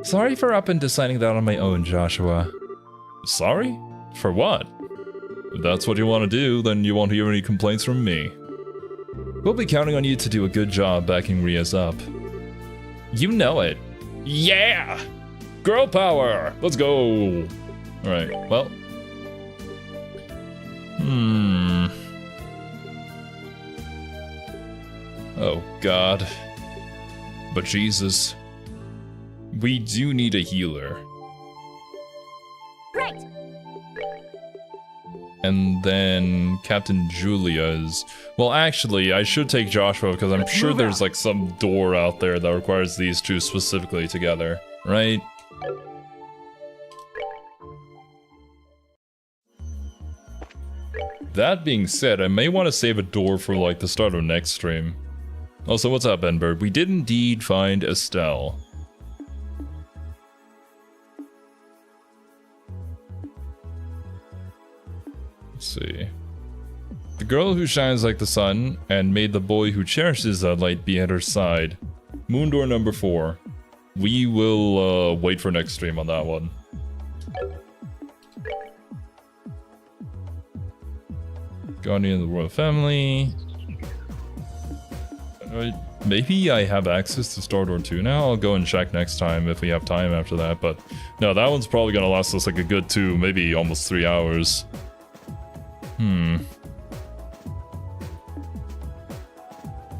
A: Sorry for up and deciding that on my own, Joshua. Sorry? For what? If that's what you want to do, then you won't hear any complaints from me. We'll be counting on you to do a good job backing Rias up. You know it. Yeah! Girl power! Let's go! Alright, well. Oh, God. But Jesus. We do need a healer.
C: Right.
A: And then Captain Julia's... Well, actually, I should take Joshua because I'm sure there's like some door out there that requires these two specifically together, right? That being said, I may want to save a door for like the start of next stream. Also, what's up, Benbird? We did indeed find Estelle. Let's see. The girl who shines like the sun and made the boy who cherishes that light be at her side. Moon door number 4. We will wait for next stream on that one. Guardian of the Royal Family. Maybe I have access to Star Door 2 now. I'll go and check next time if we have time after that. But no, that one's probably gonna last us like a good 2, maybe almost 3 hours.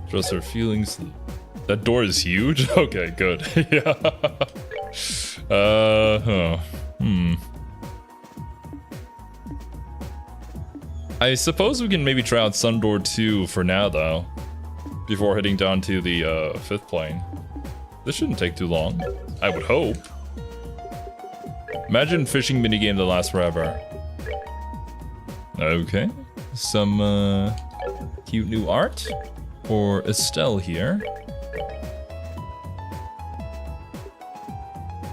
A: Trust her feelings. That door is huge? Okay, good. Yeah. I suppose we can maybe try out Sun Door 2 for now, though. Before heading down to the 5th plane. This shouldn't take too long. I would hope. Imagine fishing minigame that lasts forever. Okay. Some cute new art for Estelle here.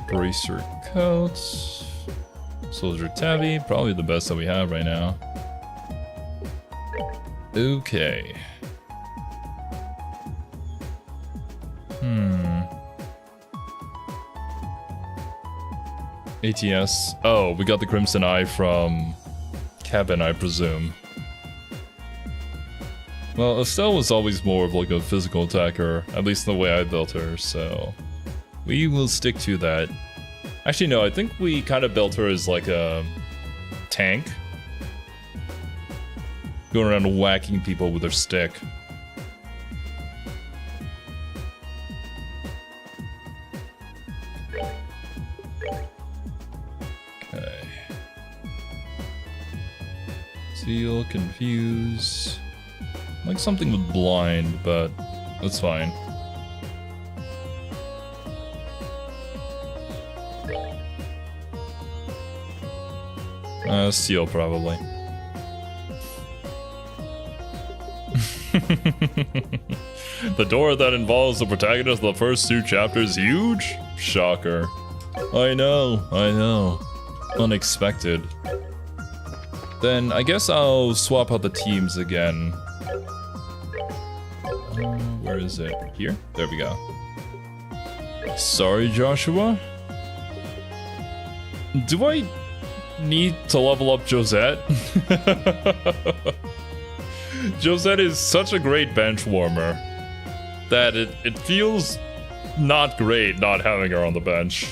A: Bracer coats. Soldier tabby, probably the best that we have right now. Okay. ATS. Oh, we got the Crimson Eye from Cabin, I presume. Well, Estelle was always more of like a physical attacker, at least in the way I built her, so we will stick to that. Actually, no, I think we kind of built her as like a tank. Going around whacking people with her stick. Okay. Seal, confuse. Like something with blind, but that's fine. Seal probably. The door that involves the protagonist of the first 2 chapters, huge? Shocker. I know. Unexpected. Then I guess I'll swap out the teams again. Where is it? Here? There we go. Sorry, Joshua? Do I need to level up Josette? Josette is such a great bench warmer that it feels not great not having her on the bench.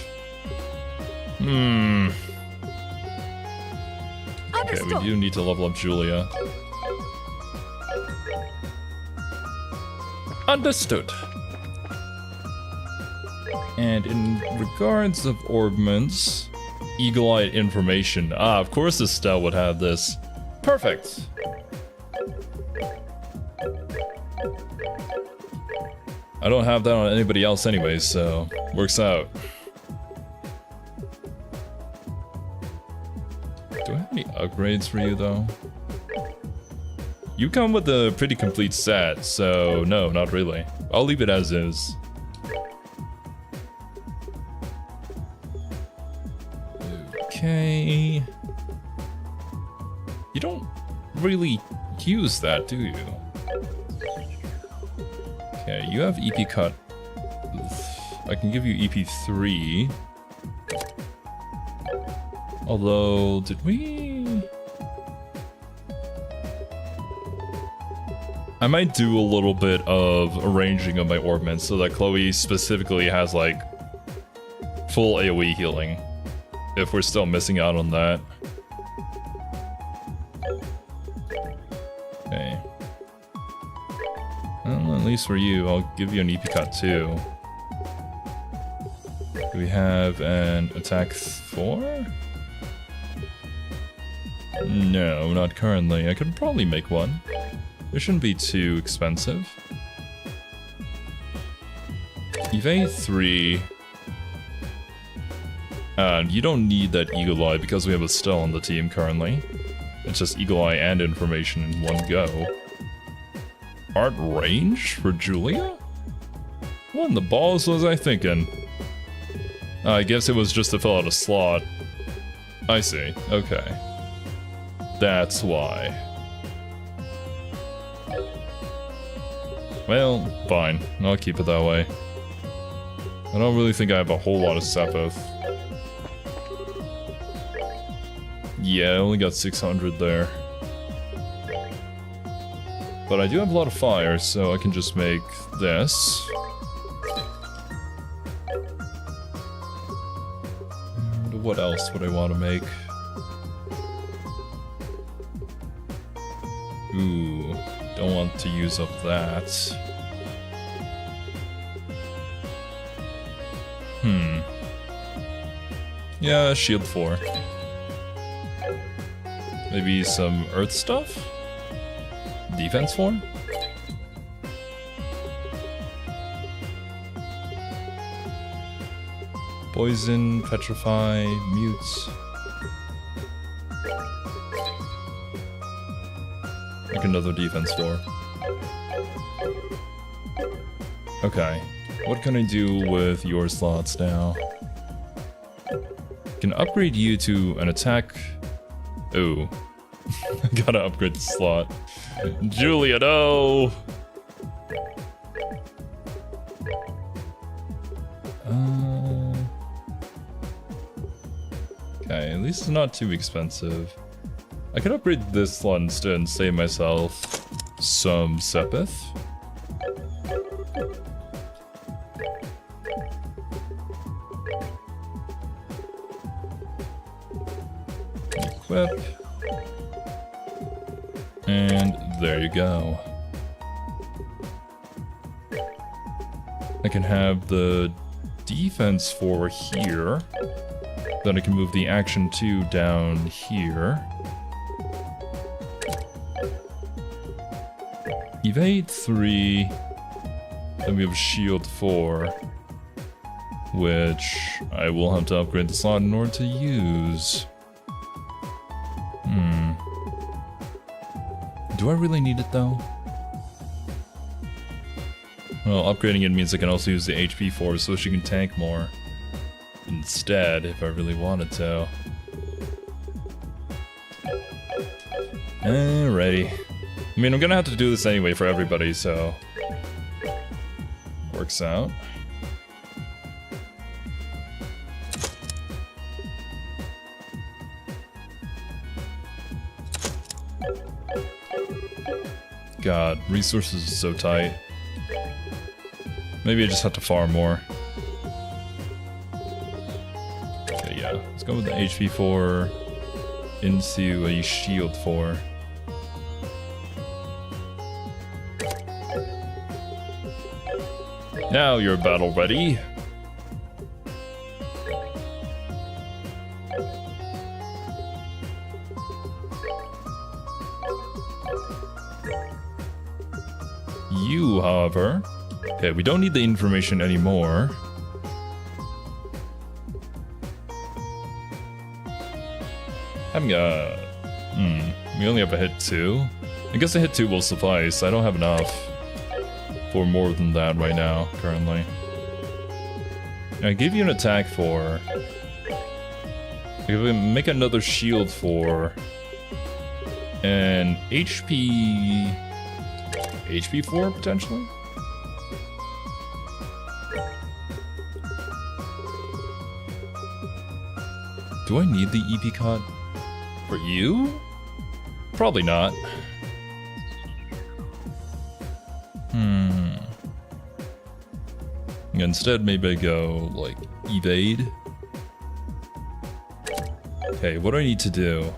A: Okay, we do need to level up Julia. Understood. And in regards of orbments, eagle-eye information. Ah, of course Estelle would have this. Perfect. I don't have that on anybody else anyway, so works out. Do I have any upgrades for you though? You come with a pretty complete set, so no, not really. I'll leave it as is. Okay. You don't really use that, do you? Okay, you have EP cut. I can give you EP3. Although, did we? I might do a little bit of arranging of my orbments so that Chloe specifically has like full AoE healing. If we're still missing out on that. Okay. Well, at least for you, I'll give you an EP cut too. Do we have an attack 4? No, not currently. I could probably make one. It shouldn't be too expensive. Evade 3. And you don't need that Eagle Eye because we have Estelle on the team currently. It's just Eagle Eye and information in one go. Art range for Julia? What in the balls was I thinking? I guess it was just to fill out a slot. I see. Okay. That's why. Well, fine. I'll keep it that way. I don't really think I have a whole lot of Sepith. Yeah, I only got 600 there. But I do have a lot of fire, so I can just make this. And what else would I want to make? Ooh, don't want to use up that. Yeah, shield 4. Maybe some earth stuff? Defense 4? Poison, petrify, mute. Like another defense 4. Okay. What can I do with your slots now? Can upgrade you to an attack. Oh. Gotta upgrade the slot. Julia, no! Okay, at least it's not too expensive. I could upgrade this slot instead and save myself some Sepith. Equip. And there you go. I can have the defense 4 here. Then I can move the action 2 down here. Evade 3. Then we have shield 4. Which I will have to upgrade the slot in order to use. Do I really need it though? Well, upgrading it means I can also use the HP 4 so she can tank more. Instead, if I really wanted to. Alrighty. I mean, I'm gonna have to do this anyway for everybody, so... Works out. God, resources are so tight. Maybe I just have to farm more. Okay, yeah. Let's go with the HP 4 into a shield 4. Now you're battle ready. You, however... Okay, we don't need the information anymore. Having a... we only have a hit 2. I guess a hit 2 will suffice. I don't have enough for more than that right now, currently. I gave you an attack 4. I can make another shield 4. And HP 4 potentially? Do I need the EP cut? For you? Probably not. Instead, maybe I go, like, evade. Okay, what do I need to do?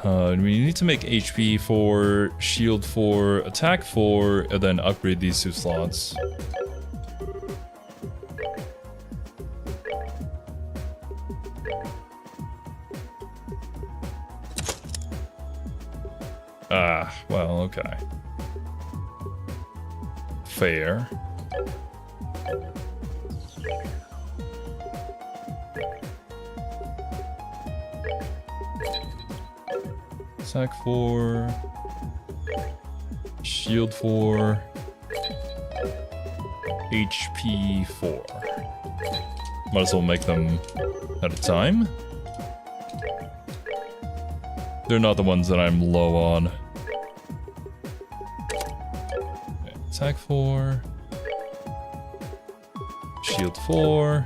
A: We need to make HP 4, shield 4, attack 4, and then upgrade these 2 slots. Ah, well, okay. Fair. Attack 4, shield 4, HP 4. Might as well make them at a time. They're not the ones that I'm low on. Okay, attack 4, shield 4.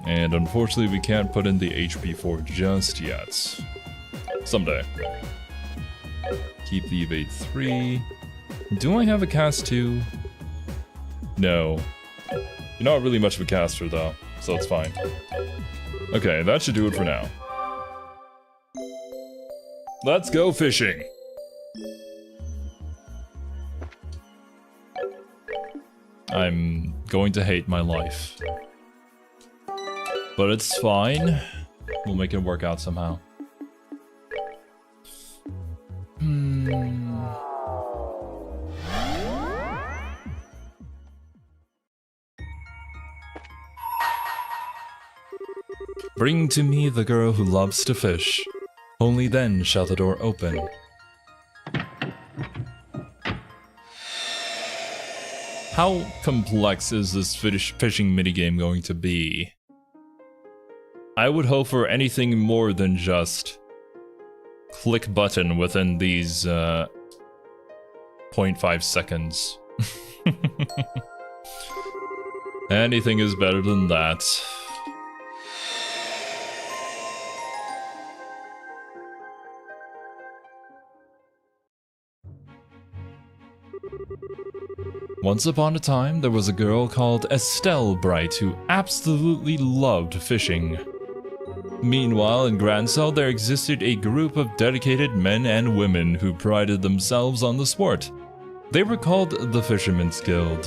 A: And unfortunately, we can't put in the HP 4 just yet. Someday. Keep the evade 3. Do I have a cast 2? No. You're not really much of a caster though, so it's fine. Okay, that should do it for now. Let's go fishing! I'm going to hate my life. But it's fine. We'll make it work out somehow. Bring to me the girl who loves to fish. Only then shall the door open. How complex is this fishing minigame going to be? I would hope for anything more than just click button within these 0.5 seconds. Anything is better than that. Once upon a time, there was a girl called Estelle Bright who absolutely loved fishing. Meanwhile, in Grancel, there existed a group of dedicated men and women who prided themselves on the sport. They were called the Fishermen's Guild.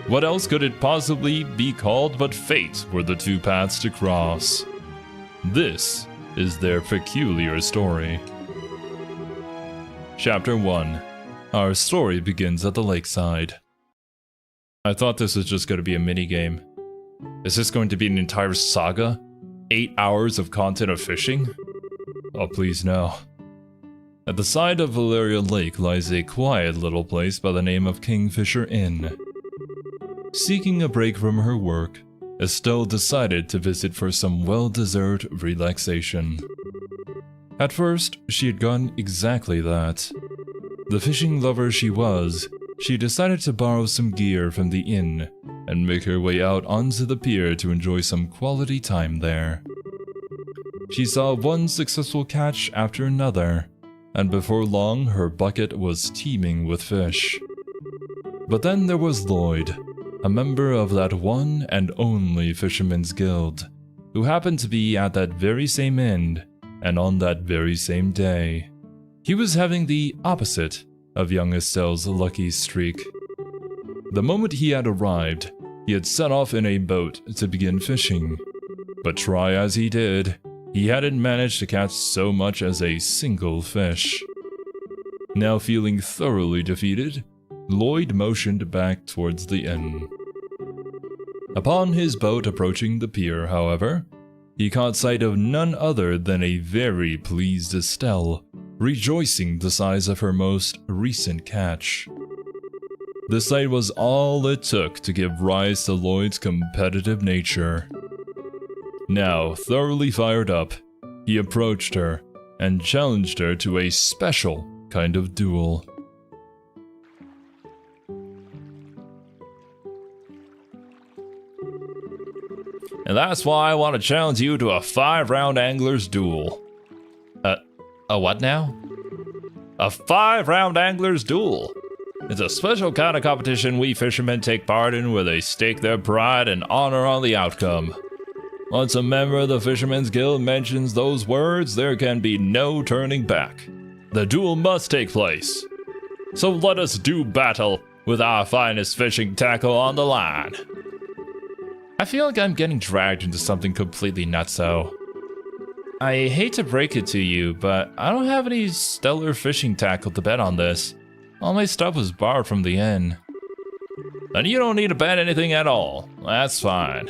A: What else could it possibly be called but fate were the two paths to cross? This is their peculiar story. Chapter 1. Our story begins at the lakeside. I thought this was just going to be a minigame. Is this going to be an entire saga? 8 hours of content of fishing? Oh, please no. At the side of Valeria Lake lies a quiet little place by the name of Kingfisher Inn. Seeking a break from her work, Estelle decided to visit for some well-deserved relaxation. At first, she had done exactly that. The fishing lover she was, she decided to borrow some gear from the inn and make her way out onto the pier to enjoy some quality time there. She saw one successful catch after another, and before long her bucket was teeming with fish. But then there was Lloyd, a member of that one and only Fisherman's Guild, who happened to be at that very same inn and on that very same day. He was having the opposite of young Estelle's lucky streak. The moment he had arrived, he had set off in a boat to begin fishing. But try as he did, he hadn't managed to catch so much as a single fish. Now feeling thoroughly defeated, Lloyd motioned back towards the inn. Upon his boat approaching the pier, however, he caught sight of none other than a very pleased Estelle, rejoicing the size of her most recent catch. The sight was all it took to give rise to Lloyd's competitive nature. Now, thoroughly fired up, he approached her and challenged her to a special kind of duel. And that's why I want to challenge you to a 5-round angler's duel. A what now? A 5-round angler's duel. It's a special kind of competition we fishermen take part in where they stake their pride and honor on the outcome. Once a member of the Fishermen's Guild mentions those words, there can be no turning back. The duel must take place. So let us do battle with our finest fishing tackle on the line. I feel like I'm getting dragged into something completely nutso. I hate to break it to you, but I don't have any stellar fishing tackle to bet on this. All my stuff was borrowed from the inn. Then you don't need to bet anything at all. That's fine.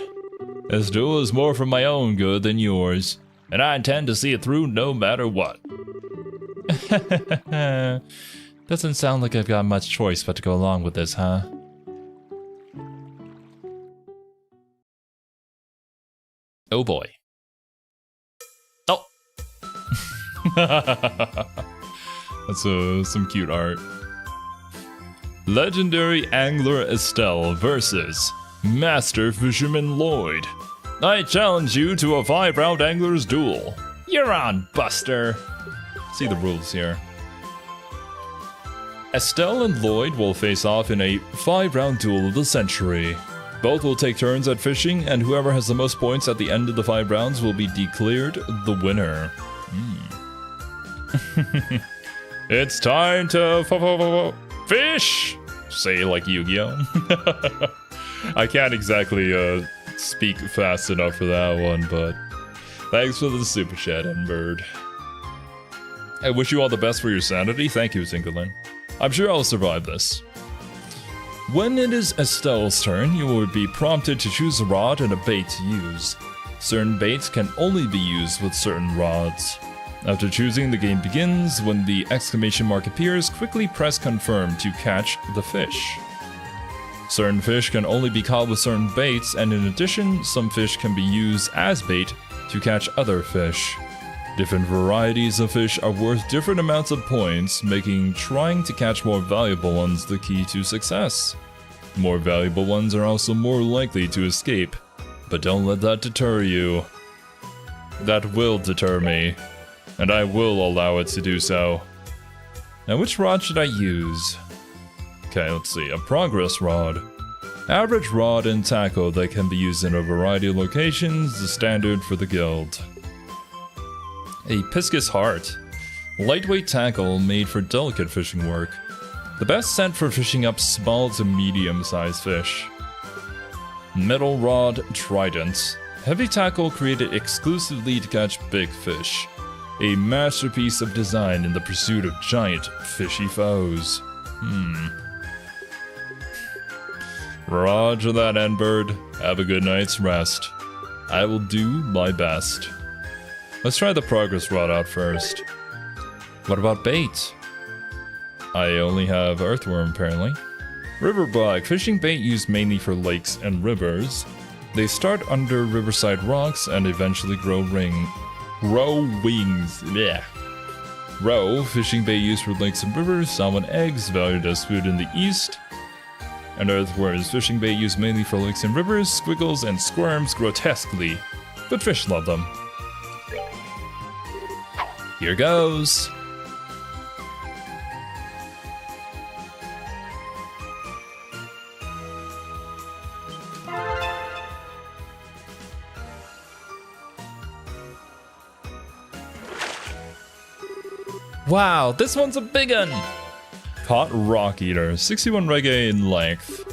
A: This duel is more for my own good than yours, and I intend to see it through no matter what. Doesn't sound like I've got much choice but to go along with this, huh? Oh boy. Oh! That's some cute art. Legendary Angler Estelle versus Master Fisherman Lloyd. I challenge you to a 5-round angler's duel. You're on, Buster. See the rules here. Estelle and Lloyd will face off in a 5-round duel of the century. Both will take turns at fishing, and whoever has the most points at the end of the 5 rounds will be declared the winner. It's time to fish! Say like Yu-Gi-Oh! I can't exactly speak fast enough for that one, but thanks for the super chat, N-Bird. I wish you all the best for your sanity. Thank you, Tinkerlin. I'm sure I'll survive this. When it is Estelle's turn, you will be prompted to choose a rod and a bait to use. Certain baits can only be used with certain rods. After choosing, the game begins. When the exclamation mark appears, quickly press confirm to catch the fish. Certain fish can only be caught with certain baits, and in addition, some fish can be used as bait to catch other fish. Different varieties of fish are worth different amounts of points, making trying to catch more valuable ones the key to success. More valuable ones are also more likely to escape, but don't let that deter you. That will deter me, and I will allow it to do so. Now, which rod should I use? Okay, let's see. A progress rod. Average rod and tackle that can be used in a variety of locations, the standard for the guild. A Piscus Heart. Lightweight tackle made for delicate fishing work. The best scent for fishing up small to medium-sized fish. Metal Rod Trident. Heavy tackle created exclusively to catch big fish. A masterpiece of design in the pursuit of giant fishy foes. Roger that, N-Bird. Have a good night's rest. I will do my best. Let's try the progress rod out first. What about bait? I only have earthworm, apparently. Riverbug, fishing bait used mainly for lakes and rivers. They start under riverside rocks and eventually grow wings. Yeah. Roe, fishing bait used for lakes and rivers. Salmon eggs, valued as food in the east. And earthworms, fishing bait used mainly for lakes and rivers. Squiggles and squirms grotesquely, but fish love them. Here goes. Wow, this one's a big one. Caught Rock Eater, 61 reggae in length.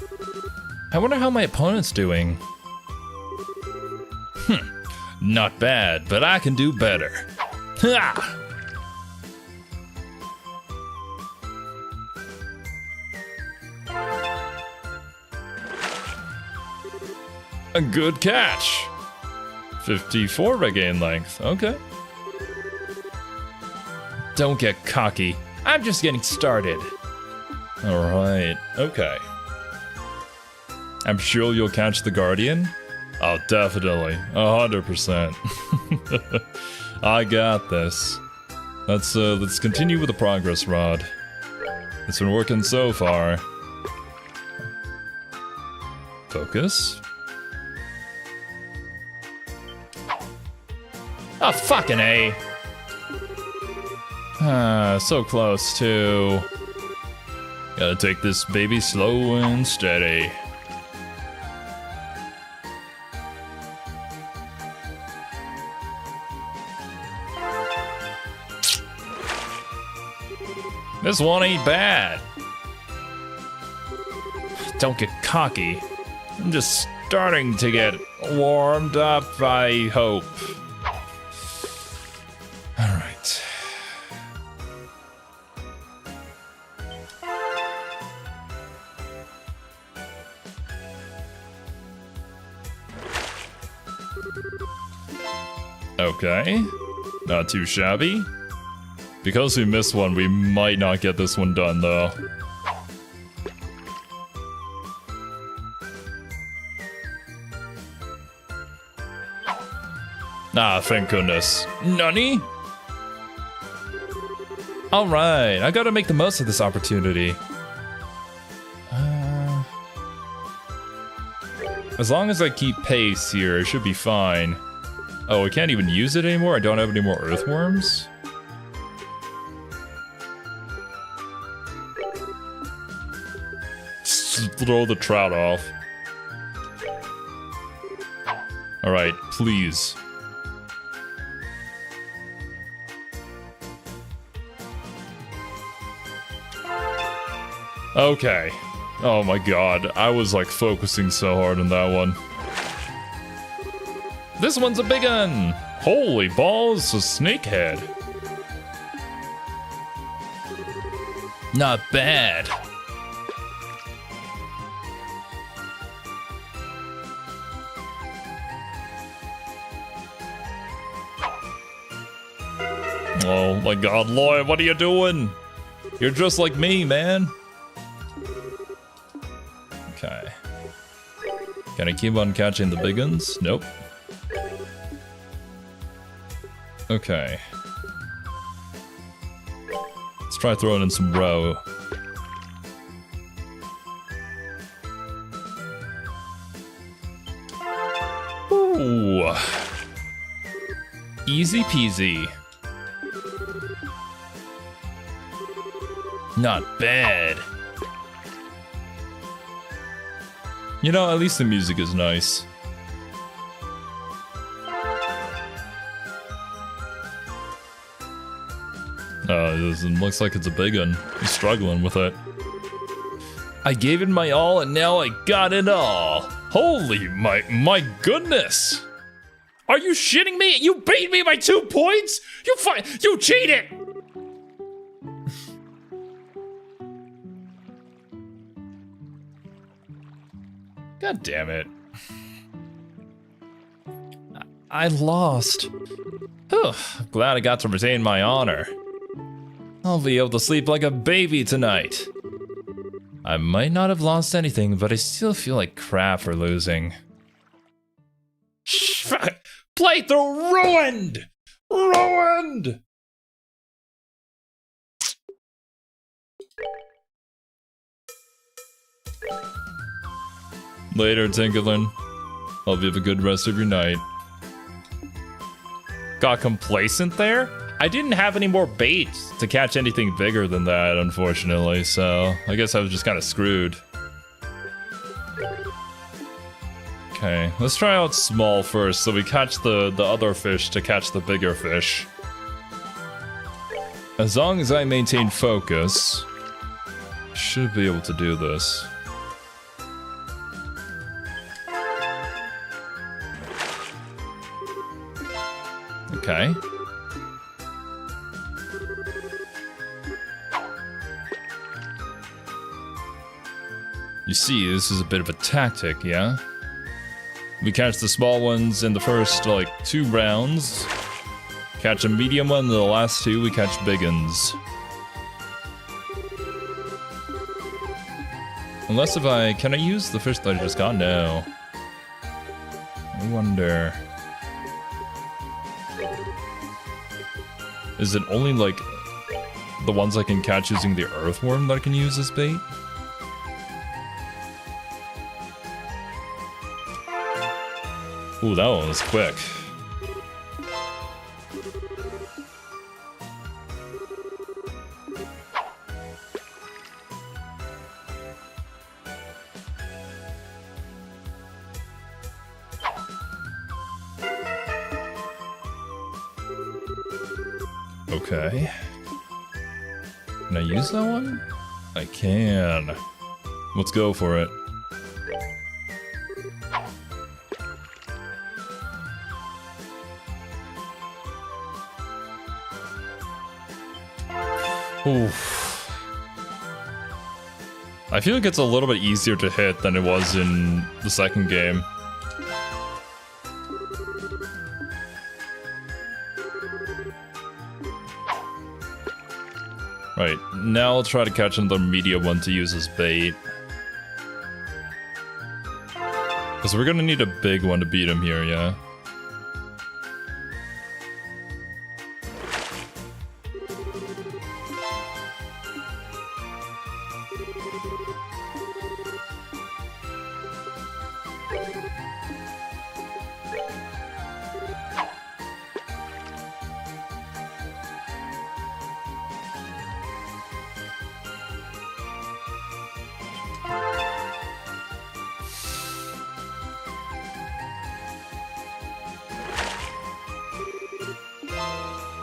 A: I wonder how my opponent's doing. Not bad, but I can do better. Ha! A good catch. 54 reggae in length. Okay. Don't get cocky. I'm just getting started. Alright, okay. I'm sure you'll catch the Guardian? Oh, definitely. 100%. I got this. Let's continue with the progress rod. It's been working so far. Focus. Oh, fucking A. So close to. Gotta take this baby slow and steady. This one ain't bad. Don't get cocky. I'm just starting to get warmed up, I hope. All right. Okay. Not too shabby. Because we missed one, we might not get this one done, though. Ah, thank goodness. Nani? Alright, I gotta make the most of this opportunity. As long as I keep pace here, it should be fine. Oh, I can't even use it anymore? I don't have any more earthworms? Throw the trout off. Alright, please. Okay. Oh my god, I was like focusing so hard on that one. This one's a big one! Holy balls, a snakehead. Not bad. Oh my god, Lloyd, what are you doing? You're just like me, man. Okay. Can I keep on catching the big ones? Nope. Okay. Let's try throwing in some roe. Ooh. Easy peasy. Not bad. You know, at least the music is nice. It looks like it's a big one. He's struggling with it. I gave it my all and now I got it all. Holy my goodness. Are you shitting me? You beat me by 2 points? You cheated! God damn it. I lost. Whew, glad I got to retain my honor. I'll be able to sleep like a baby tonight. I might not have lost anything, but I still feel like crap for losing. Playthrough ruined! Ruined! Later, Tinkerlin. Hope you have a good rest of your night. Got complacent there? I didn't have any more bait to catch anything bigger than that, unfortunately, so I guess I was just kind of screwed. Okay, let's try out small first, so we catch the other fish to catch the bigger fish. As long as I maintain focus, I should be able to do this. Okay. You see, this is a bit of a tactic, yeah? We catch the small ones in the first, like, 2 rounds. Catch a medium one, and the last 2 we catch big ones. Unless if can I use the fish that I just got? No. I wonder. Is it only, like, the ones I can catch using the earthworm that I can use as bait? Ooh, that one was quick. Okay. Can I use that one? I can. Let's go for it. Oof. I feel like it's a little bit easier to hit than it was in the second game. Right, now I'll try to catch another media one to use as bait. Because we're gonna need a big one to beat him here, yeah?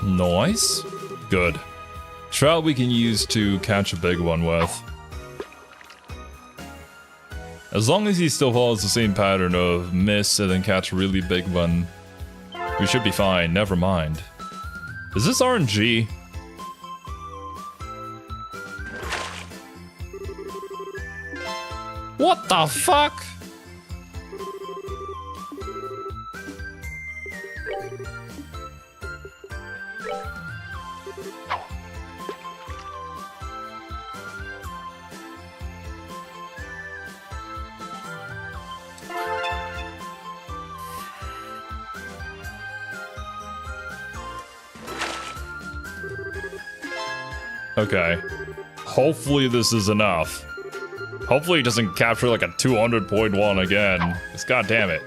A: Nice. Good. Trout we can use to catch a big one with. As long as he still follows the same pattern of miss and then catch a really big one, we should be fine. Never mind. Is this RNG? What the fuck? Okay. Hopefully this is enough. Hopefully he doesn't capture like a 200.1 again. It's goddamn it.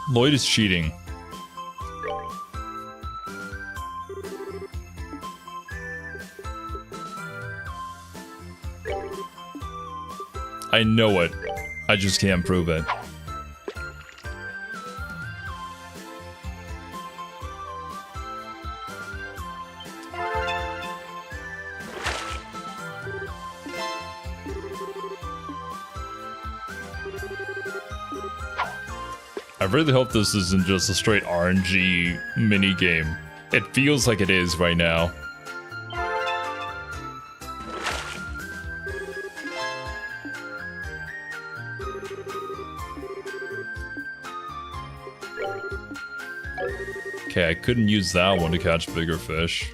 A: Lloyd is cheating. I know it. I just can't prove it. I really hope this isn't just a straight RNG minigame. It feels like it is right now. Okay, I couldn't use that one to catch bigger fish.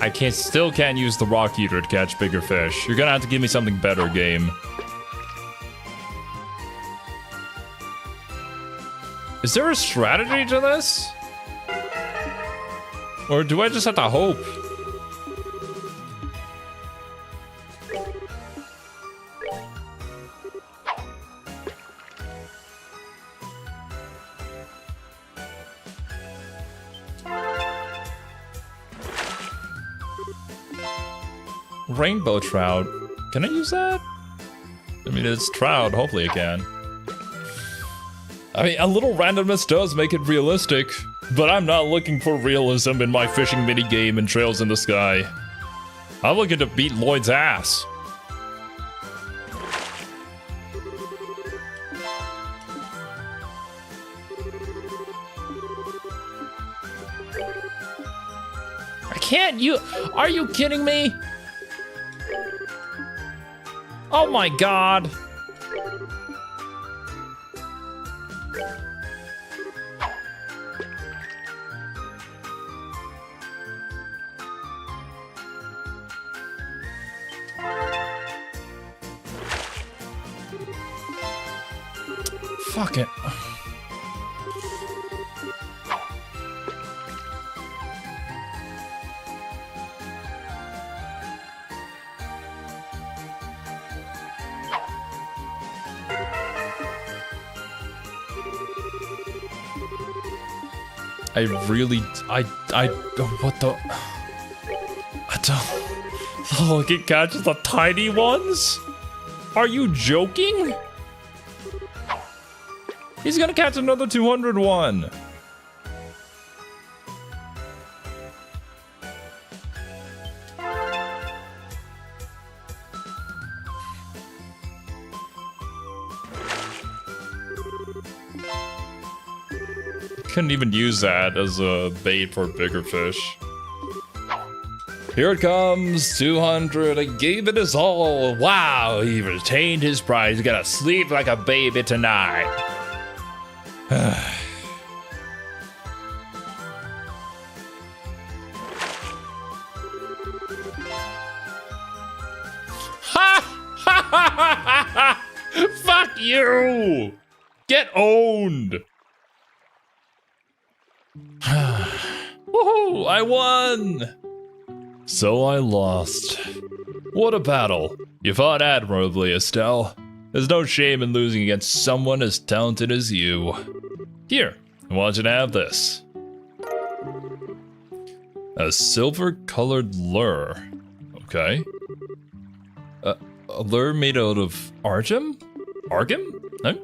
A: I still can't use the rock eater to catch bigger fish. You're gonna have to give me something better, game. Is there a strategy to this? Or do I just have to hope? Rainbow trout. Can I use that? I mean, it's trout. Hopefully I can. I mean, a little randomness does make it realistic, but I'm not looking for realism in my fishing minigame in Trails in the Sky. I'm looking to beat Lloyd's ass. I can't. Are you kidding me? Oh my god. Fuck it. What the? I don't. Oh, it catches the tiny ones? Are you joking? He's gonna catch another 201. Couldn't even use that as a bait for bigger fish. Here it comes, 200. I gave it his all. Wow, he retained his prize. He's gonna sleep like a baby tonight. Fuck you! Get owned! Woohoo! I won! So I lost. What a battle. You fought admirably, Estelle. There's no shame in losing against someone as talented as you. Here, I want you to have this. A silver-colored lure. Okay. A lure made out of argem? Argem? No?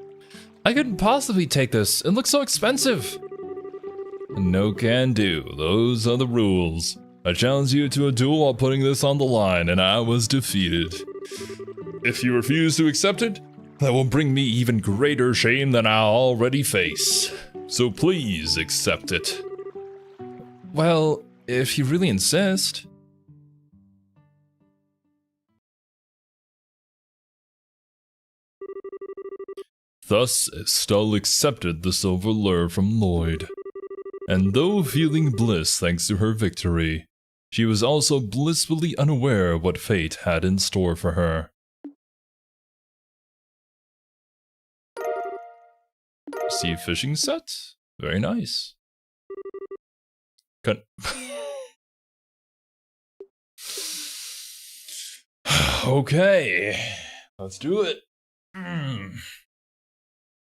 A: I couldn't possibly take this. It looks so expensive. No can do. Those are the rules. I challenged you to a duel while putting this on the line, and I was defeated. If you refuse to accept it, that will bring me even greater shame than I already face. So please accept it. Well, if you really insist. Thus, Estelle accepted the silver lure from Lloyd. And though feeling bliss thanks to her victory, she was also blissfully unaware of what fate had in store for her. Sea fishing set? Very nice. Okay, let's do it.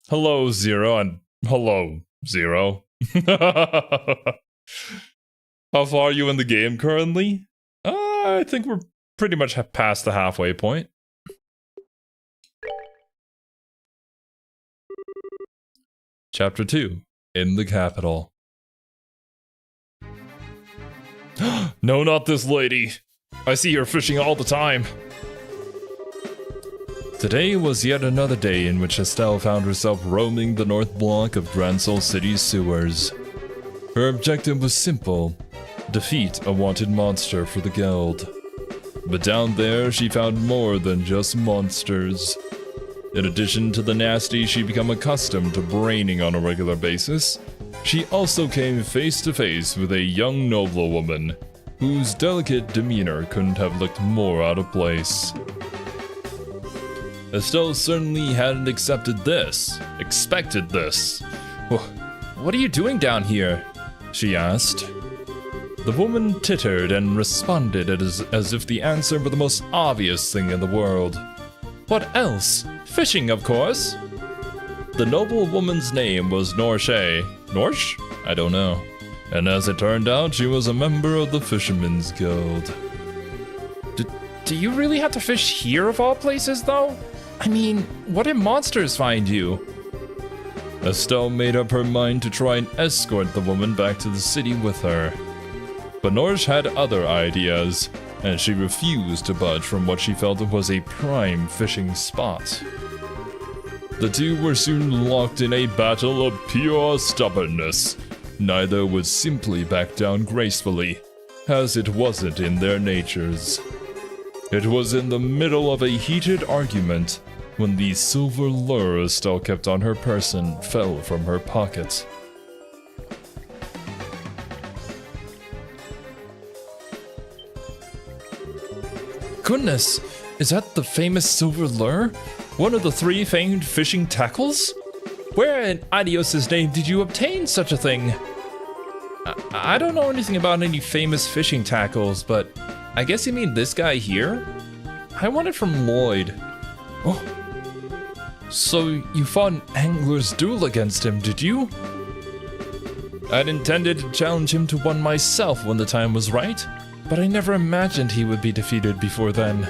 A: Hello, Zero, and hello, Zero. How far are you in the game currently? I think we're pretty much past the halfway point. Chapter 2, in the capital. No, not this lady. I see her fishing all the time. Today was yet another day in which Estelle found herself roaming the north block of Grand Soul City's sewers. Her objective was simple: defeat a wanted monster for the guild. But down there, she found more than just monsters. In addition to the nasty she'd become accustomed to braining on a regular basis, she also came face to face with a young noblewoman whose delicate demeanor couldn't have looked more out of place. Estelle certainly hadn't expected this. What are you doing down here? She asked. The woman tittered and responded as if the answer were the most obvious thing in the world. What else? Fishing, of course. The noblewoman's name was Norshe. Norsh? I don't know. And as it turned out, she was a member of the Fishermen's Guild. Do you really have to fish here of all places, though? I mean, what if monsters find you? Estelle made up her mind to try and escort the woman back to the city with her. But Norsh had other ideas, and she refused to budge from what she felt was a prime fishing spot. The two were soon locked in a battle of pure stubbornness. Neither would simply back down gracefully, as it wasn't in their natures. It was in the middle of a heated argument when the silver lure Estelle kept on her person fell from her pocket. Goodness, is that the famous silver lure? One of the 3 famed fishing tackles? Where in Adios's name did you obtain such a thing? I don't know anything about any famous fishing tackles, but I guess you mean this guy here? I want it from Lloyd. Oh, so you fought an angler's duel against him, did you? I'd intended to challenge him to one myself when the time was right, but I never imagined he would be defeated before then.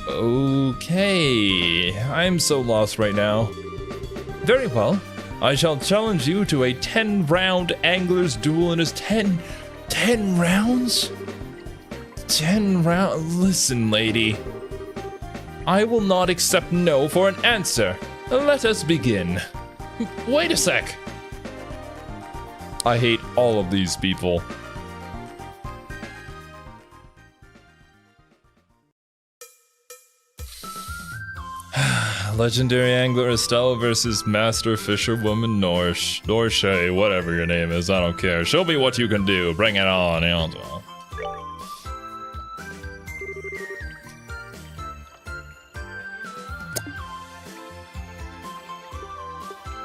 A: Okay, I'm so lost right now. Very well, I shall challenge you to a 10-round angler's duel in his 10 rounds? 10 rounds? Listen, lady. I will not accept no for an answer. Let us begin. Wait a sec. I hate all of these people. Legendary angler Estelle versus master fisherwoman Norshe, whatever your name is, I don't care. Show me what you can do. Bring it on.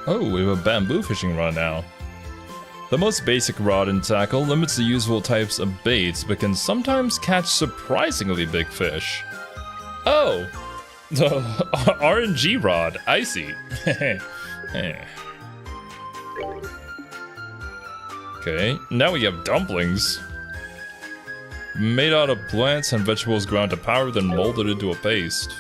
A: Oh, we have a bamboo fishing rod now. The most basic rod and tackle limits the usual types of baits, but can sometimes catch surprisingly big fish. Oh! The RNG rod, I see. Okay, now we have dumplings. Made out of plants and vegetables ground to powder, then molded into a paste.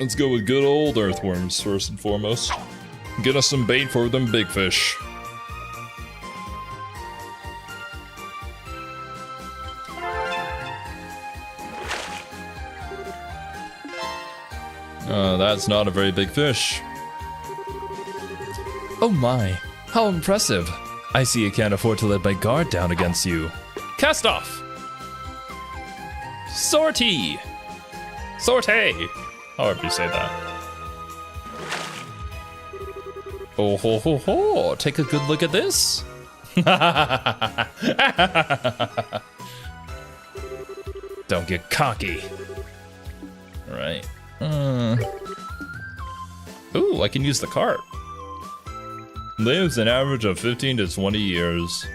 A: Let's go with good old earthworms first and foremost. Get us some bait for them big fish. That's not a very big fish. Oh my, how impressive. I see you can't afford to let my guard down against you. Cast off! Sortie! Sortie! However you say that. Oh ho ho ho! Take a good look at this! Don't get cocky. Alright. Ooh, I can use the cart. Lives an average of 15 to 20 years.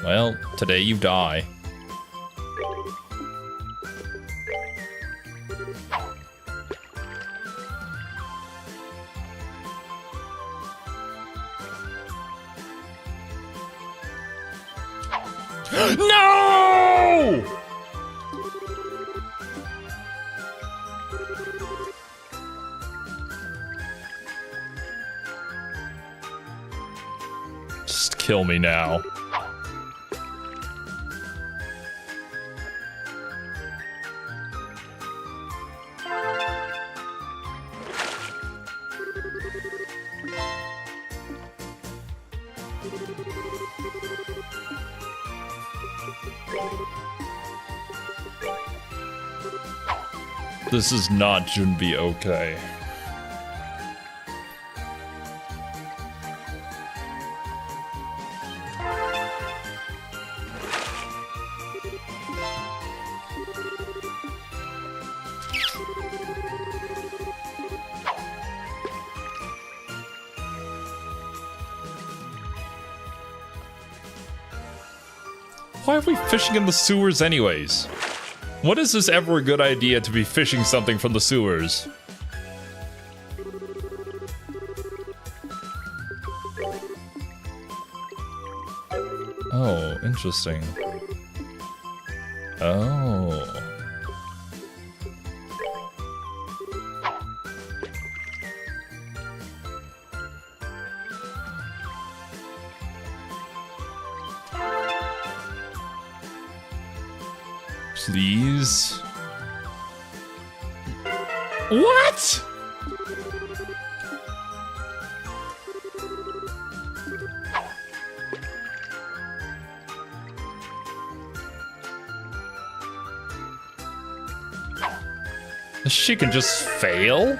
A: Well, today you die. No! Just kill me now. This is not gonna be okay. Why are we fishing in the sewers anyways? What is this ever a good idea to be fishing something from the sewers? Oh, interesting. Oh. Please? What? She can just fail?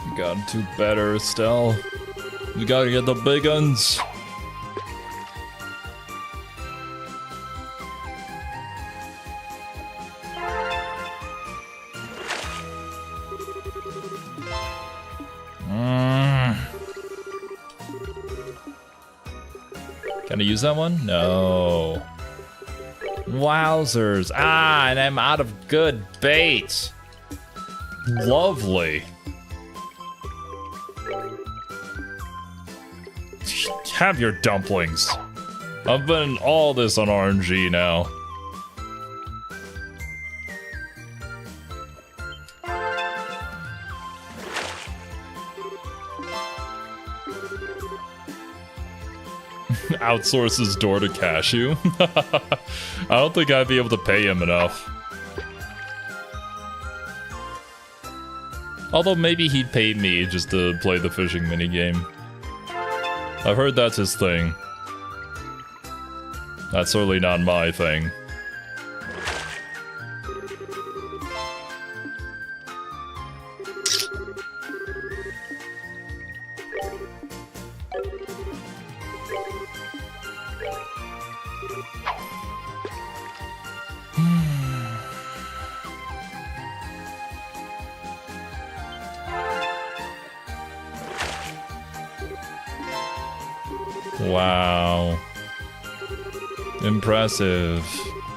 A: You gotta do better, Estelle. You gotta get the big guns. Can I use that one? No. Wowzers. Ah, and I'm out of good bait. Lovely. Have your dumplings. I've been all this on RNG now. Outsource his door to Cashew. I don't think I'd be able to pay him enough. Although maybe he'd pay me just to play the fishing minigame. I've heard that's his thing. That's certainly not my thing. Wow. Impressive.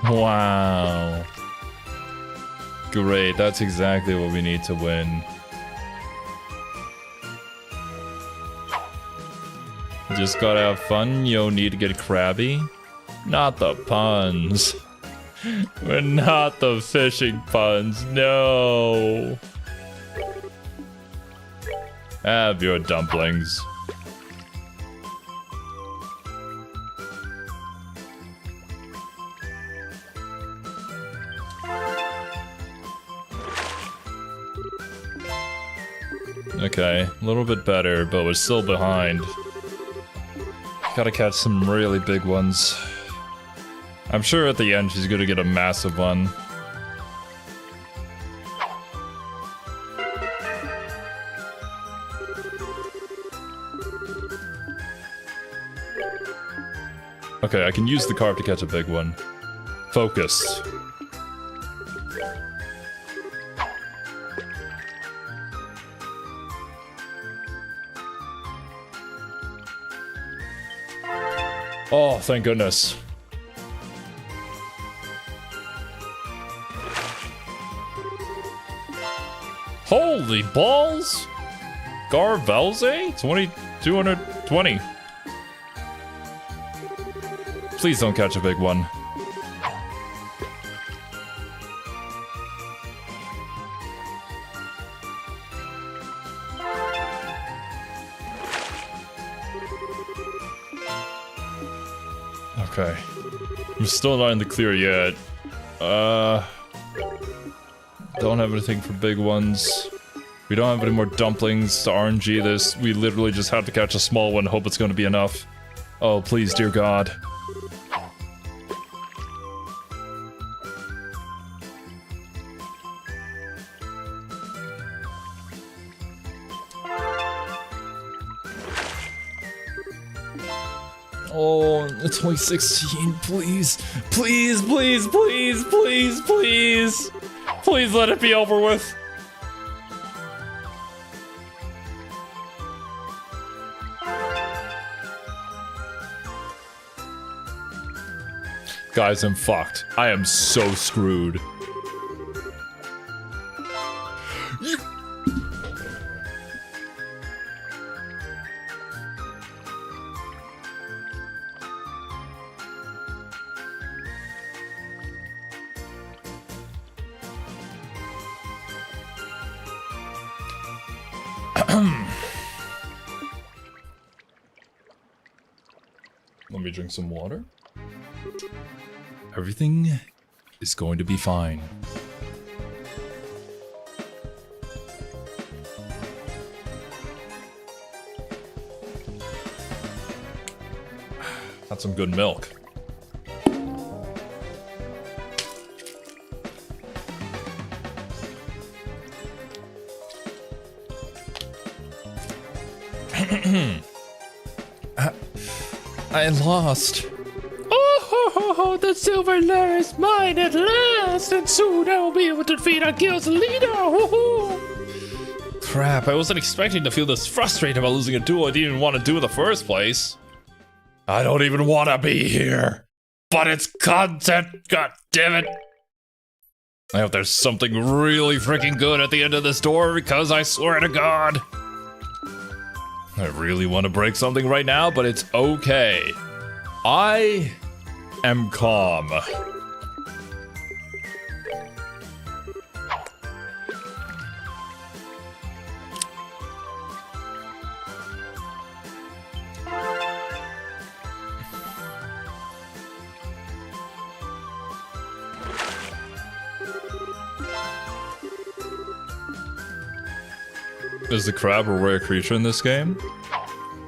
A: Wow. Great, that's exactly what we need to win. Just gotta have fun, you don't need to get crabby. Not the puns. We're not the fishing puns, no. Have your dumplings. Okay, a little bit better, but we're still behind. Gotta catch some really big ones. I'm sure at the end she's gonna get a massive one. Okay, I can use the carp to catch a big one. Focus. Oh, thank goodness. Holy balls! Garvelze? 220. Please don't catch a big one. Okay. I'm still not in the clear yet. Don't have anything for big ones. We don't have any more dumplings to RNG this. We literally just have to catch a small one, hope it's gonna be enough. Oh, please, dear God. Oh, it's only 16, please. Please, please, please, please, please. Please let it be over with. Guys, I'm fucked. I am so screwed. Let me drink some water. Everything is going to be fine. That's some good milk. I lost.
D: Oh, the silver lure is mine at last, and soon I will be able to defeat our guild's leader.
A: Crap, I wasn't expecting to feel this frustrated about losing a duel I didn't even want to do in the first place. I don't even want to be here. But it's content, god damn it. I hope there's something really freaking good at the end of this door, because I swear to God. I really want to break something right now, but it's okay. I am calm. Is the crab a rare creature in this game?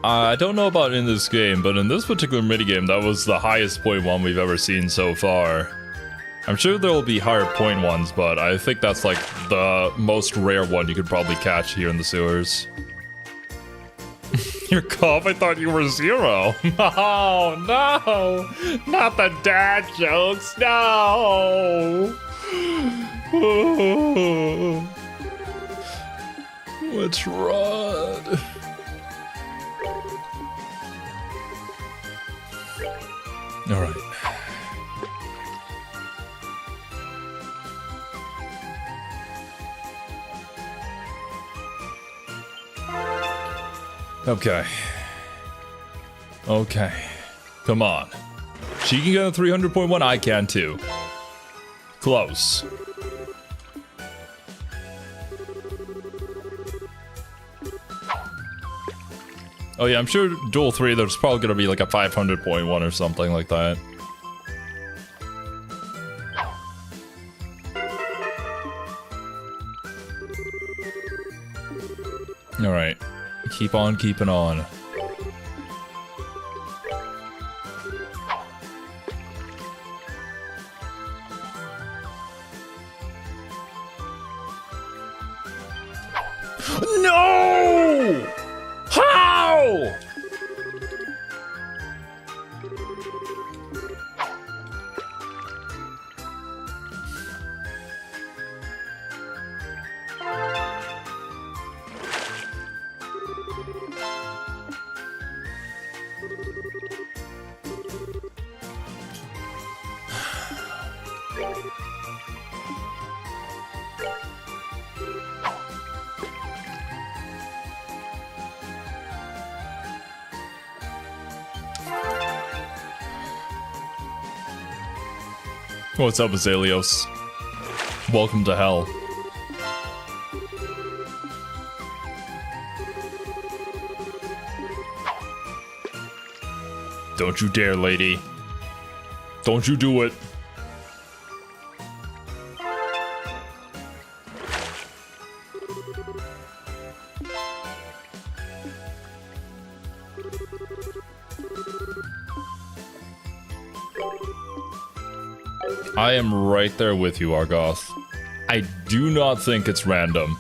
A: I don't know about in this game, but in this particular minigame, that was the highest point one we've ever seen so far. I'm sure there will be higher point ones, but I think that's like the most rare one you could probably catch here in the sewers. Your cough? I thought you were 0. Oh, no! Not the dad jokes, no! What's wrong? All right. Okay. Okay. Come on. She can get a 300.1, I can too. Close. Oh yeah, I'm sure Duel 3 there's probably gonna be like a 500.1 or something like that. Alright. Keep on keeping on. No! How? What's up, Azaleos? Welcome to hell. Don't you dare, lady. Don't you do it. I am right there with you, Argoth. I do not think it's random.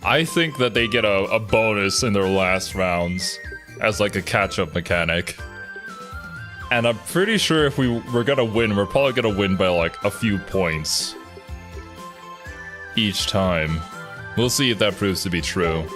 A: I think that they get a bonus in their last rounds as like a catch-up mechanic. And I'm pretty sure if we're gonna win, we're probably gonna win by like a few points each time. We'll see if that proves to be true.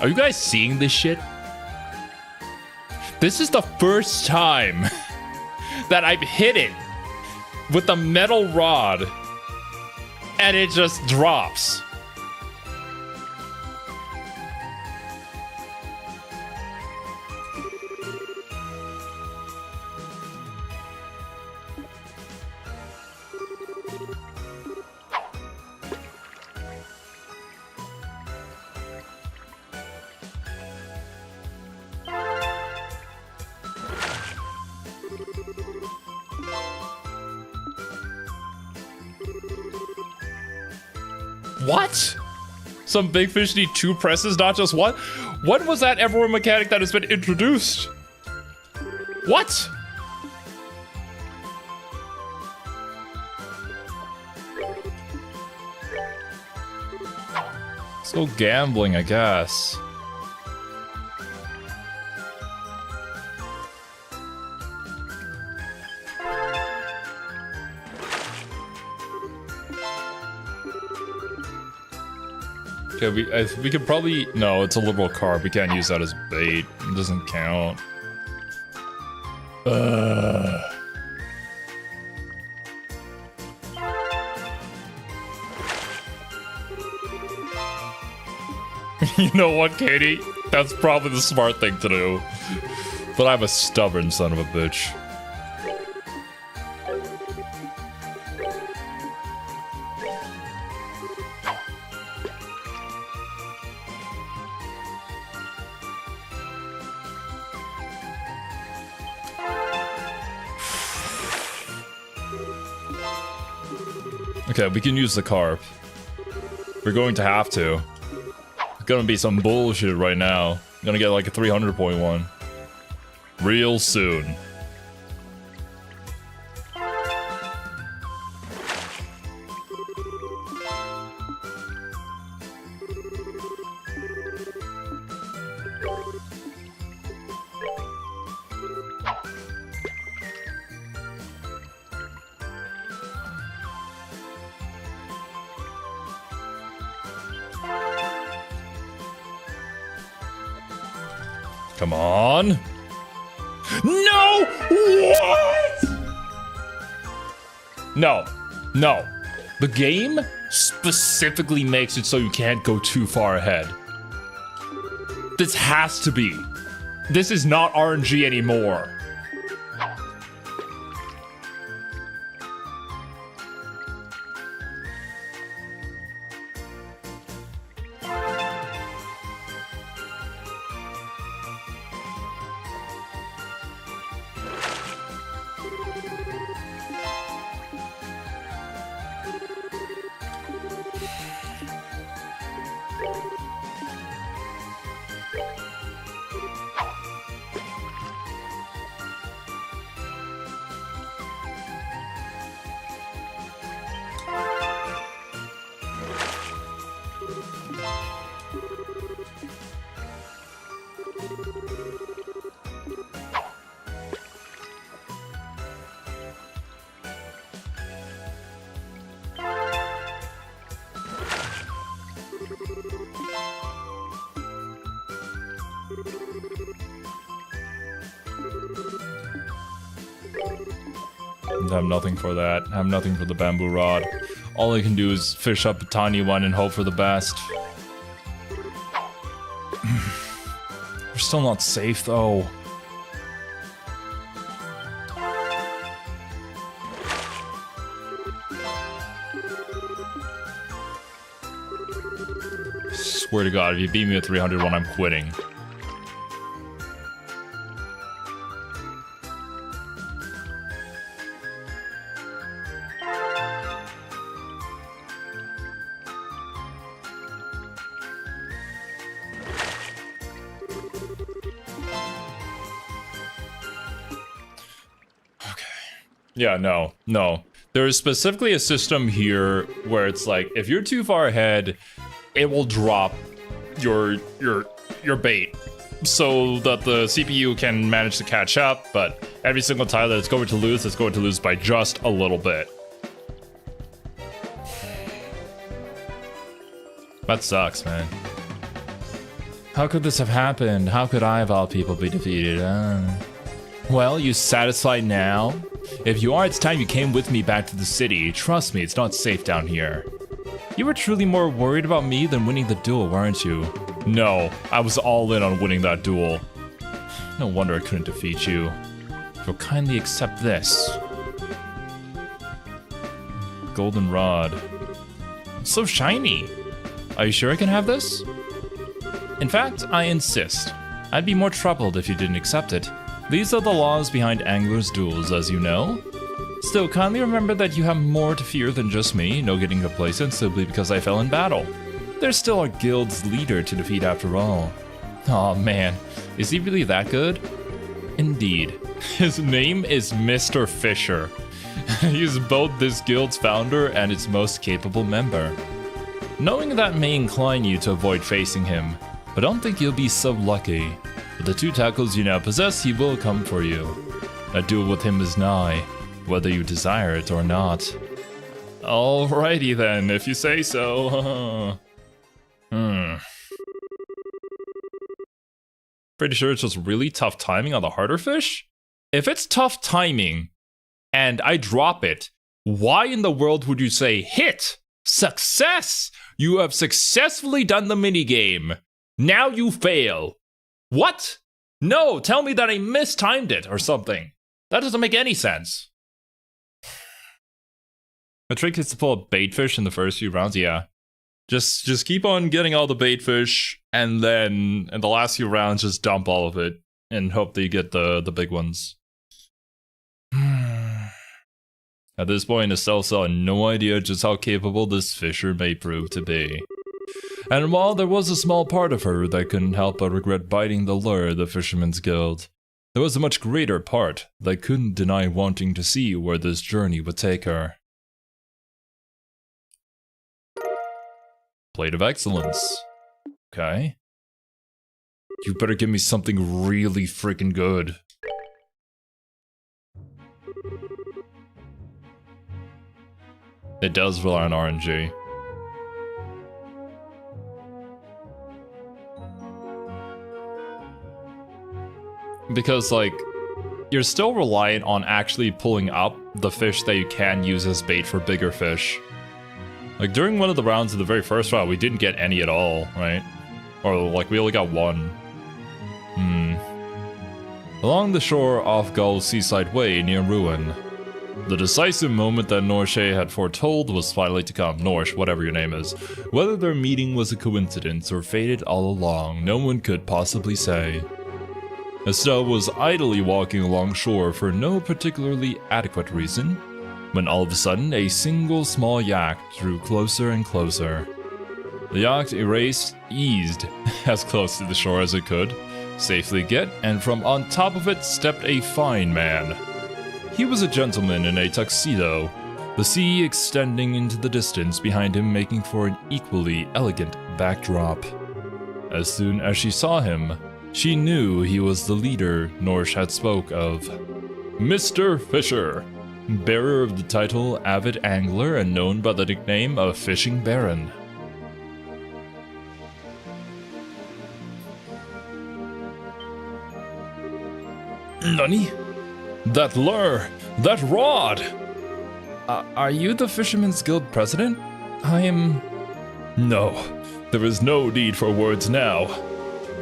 A: Are you guys seeing this shit? This is the first time that I've hit it with a metal rod and it just drops. What? Some big fish need 2 presses, not just one? When was that ever a mechanic that has been introduced? What? Let's go gambling, I guess. Okay, we could probably... No, it's a liberal carb. We can't use that as bait. It doesn't count. You know what, Katie? That's probably the smart thing to do. But I'm a stubborn son of a bitch. Okay, we can use the carp. We're going to have to. It's gonna be some bullshit right now. I'm gonna get like a 300.1. Real soon. Come on. No! What? No. No. The game specifically makes it so you can't go too far ahead. This has to be. This is not RNG anymore. I have nothing for that. I have nothing for the bamboo rod. All I can do is fish up a tiny one and hope for the best. We're still not safe though. Swear to God, if you beat me at 301, I'm quitting. Yeah, no. There is specifically a system here where it's like, if you're too far ahead, it will drop your bait so that the CPU can manage to catch up, but every single time that it's going to lose by just a little bit. That sucks, man. How could this have happened? How could I, of all people, be defeated? Well, you satisfied now? If you are, it's time you came with me back to the city. Trust me, it's not safe down here. You were truly more worried about me than winning the duel, weren't you? No, I was all in on winning that duel. No wonder I couldn't defeat you. You'll kindly accept this. Golden rod. It's so shiny. Are you sure I can have this? In fact, I insist. I'd be more troubled if you didn't accept it. These are the laws behind anglers' duels, as you know. Still, kindly remember that you have more to fear than just me, no getting complacent simply because I fell in battle. There's still our guild's leader to defeat after all. Aw, man, is he really that good? Indeed. His name is Mr. Fisher. He's both this guild's founder and its most capable member. Knowing that may incline you to avoid facing him, but don't think you'll be so lucky. With the 2 tackles you now possess, he will come for you. A duel with him is nigh, whether you desire it or not. Alrighty then, if you say so. Pretty sure it's just really tough timing on the harder fish? If it's tough timing, and I drop it, why in the world would you say hit? Success! You have successfully done the minigame. Now you fail. What? No, tell me that I mistimed it or something. That doesn't make any sense. The trick is to pull a bait fish in the first few rounds, yeah. Just keep on getting all the bait fish, and then in the last few rounds just dump all of it and hope that you get the big ones. At this point, Estelle had no idea just how capable this fisher may prove to be. And while there was a small part of her that couldn't help but regret biting the lure of the Fisherman's Guild, there was a much greater part that couldn't deny wanting to see where this journey would take her. Plate of Excellence. Okay. You better give me something really freaking good. It does rely on RNG. Because, like, you're still reliant on actually pulling up the fish that you can use as bait for bigger fish. Like, during one of the rounds of the very first round, we didn't get any at all, right? Or, like, we only got one. Along the shore off Gull's seaside way near Ruin, the decisive moment that Norshe had foretold was finally to come. Norsh, whatever your name is. Whether their meeting was a coincidence or fated all along, no one could possibly say. Estelle was idly walking along shore for no particularly adequate reason, when all of a sudden a single small yacht drew closer and closer. The yacht eased as close to the shore as it could safely get, and from on top of it stepped a fine man. He was a gentleman in a tuxedo, the sea extending into the distance behind him, making for an equally elegant backdrop. As soon as she saw him, she knew he was the leader Norsh had spoke of. Mr. Fisher, bearer of the title Avid Angler and known by the nickname of Fishing Baron. Nani? That lure! That rod! Are you the Fisherman's Guild president? I am... No, there is no need for words now.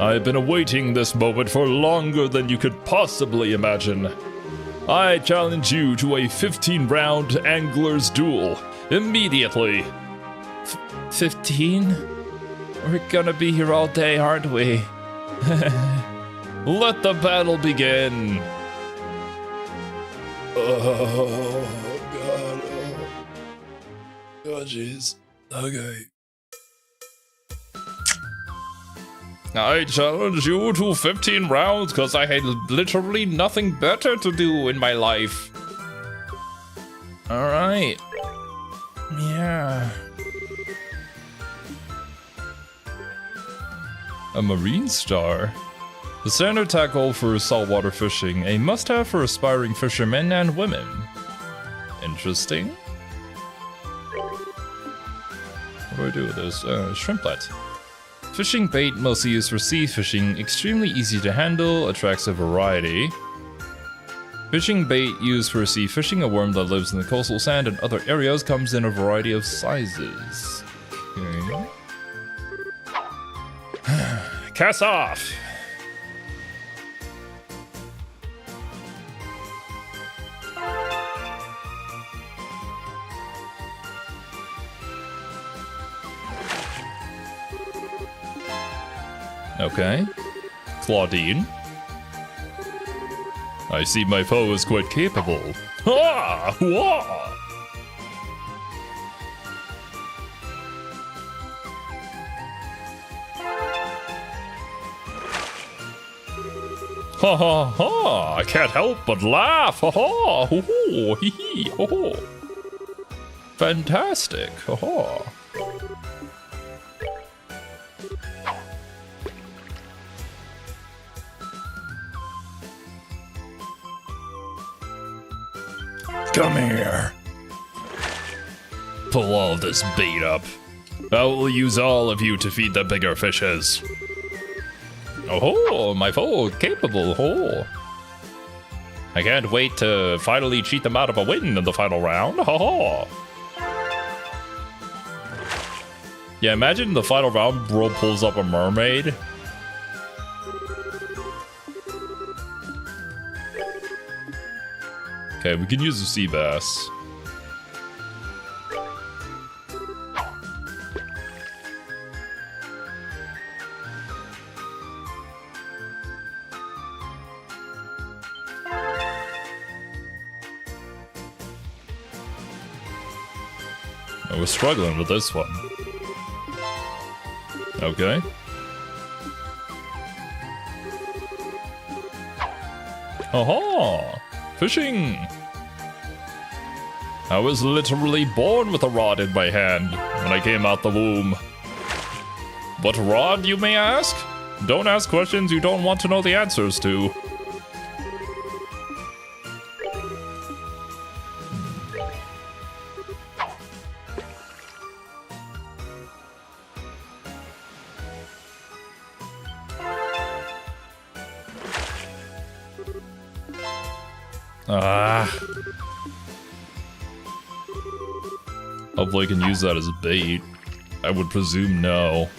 A: I have been awaiting this moment for longer than you could possibly imagine. I challenge you to a 15-round angler's duel, immediately. 15? We're gonna be here all day, aren't we? Let the battle begin! Oh, God. Oh, jeez. Okay. I challenge you to 15 rounds because I had literally nothing better to do in my life. Alright. Yeah. A marine star? The standard tackle for saltwater fishing, a must-have for aspiring fishermen and women. Interesting. What do I do with this? Shrimplet. Fishing bait mostly used for sea fishing, extremely easy to handle, attracts a variety. Fishing bait used for sea fishing, a worm that lives in the coastal sand and other areas, comes in a variety of sizes. Okay. Cast off! Okay. Claudine. I see my foe is quite capable. Ha! Wah! Ha ha ha! I can't help but laugh! Ha ha! Ho ho! Hee hee! Ho ho! Fantastic! Ha ha! Come here. Pull all this bait up. I will use all of you to feed the bigger fishes. Oh, my foe, capable. Oh. I can't wait to finally cheat them out of a win in the final round. Ha Yeah, imagine the final round, bro pulls up a mermaid. Okay, we can use the sea bass. I was struggling with this one. Okay. Aha! Fishing! I was literally born with a rod in my hand when I came out the womb. What rod, you may ask? Don't ask questions you don't want to know the answers to. Hopefully I can use that as bait. I would presume no.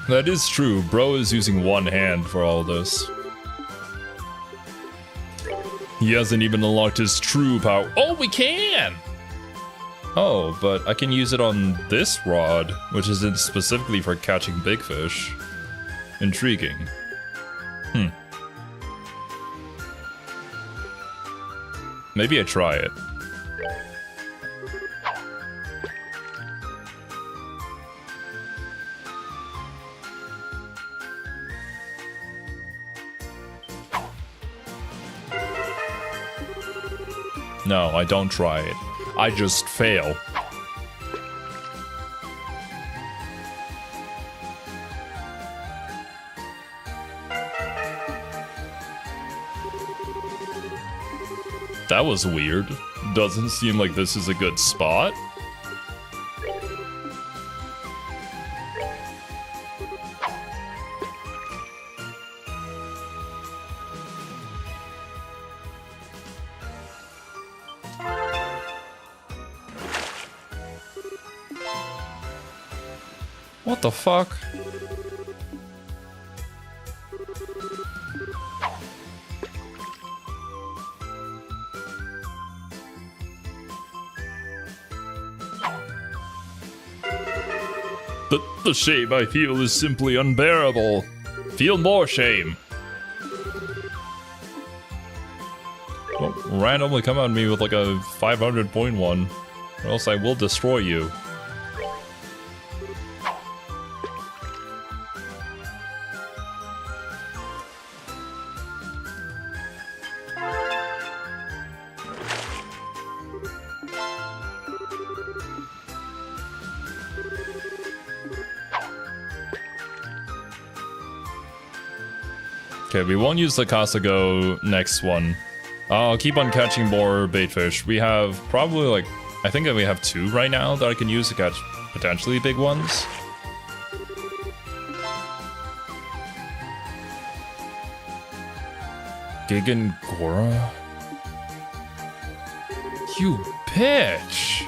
A: That is true. Bro is using one hand for all this. He hasn't even unlocked his true power. Oh, we can! Oh, but I can use it on this rod, which isn't specifically for catching big fish. Intriguing. Maybe I try it. No, I don't try it. I just fail. That was weird. Doesn't seem like this is a good spot. What the fuck? The shame I feel is simply unbearable. Feel more shame. Don't randomly come at me with like a 500-point one, or else I will destroy you. Okay, we won't use the Casago next one. I'll keep on catching more bait fish. We have probably like, I think that we have 2 right now that I can use to catch potentially big ones. Gigangora? You bitch!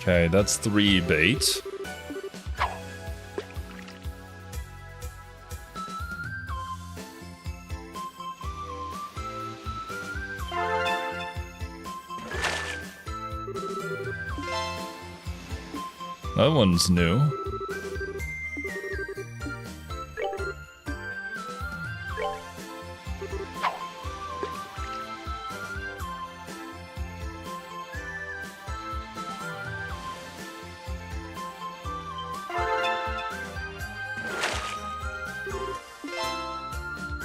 A: Okay, that's 3 bait. That one's new.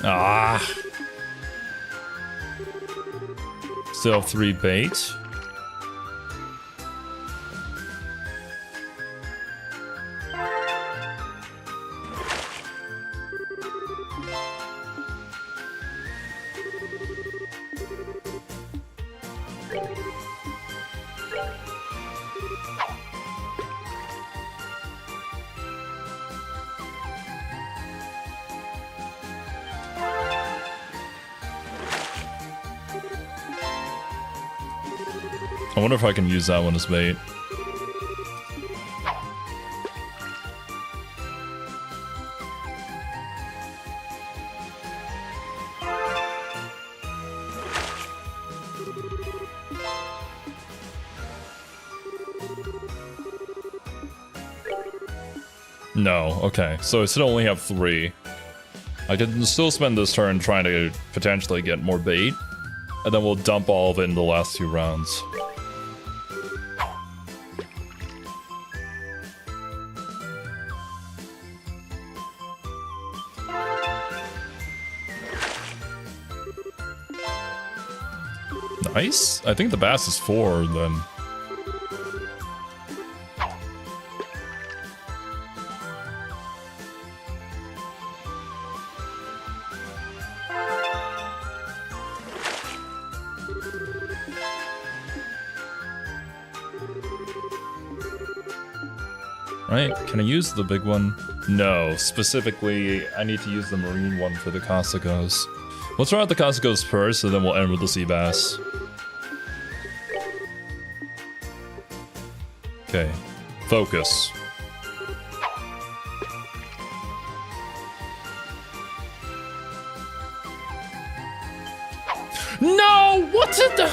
A: Ah. Still have 3 bait. I wonder if I can use that one as bait. No, okay. So I still only have 3. I can still spend this turn trying to potentially get more bait, and then we'll dump all of it in the last 2 rounds. Nice. I think the bass is 4 then. Right, can I use the big one? No, specifically, I need to use the marine one for the Costacos. Let's try out the Costacos first, and then we'll end with the sea bass. Okay, focus.
D: No! What's it?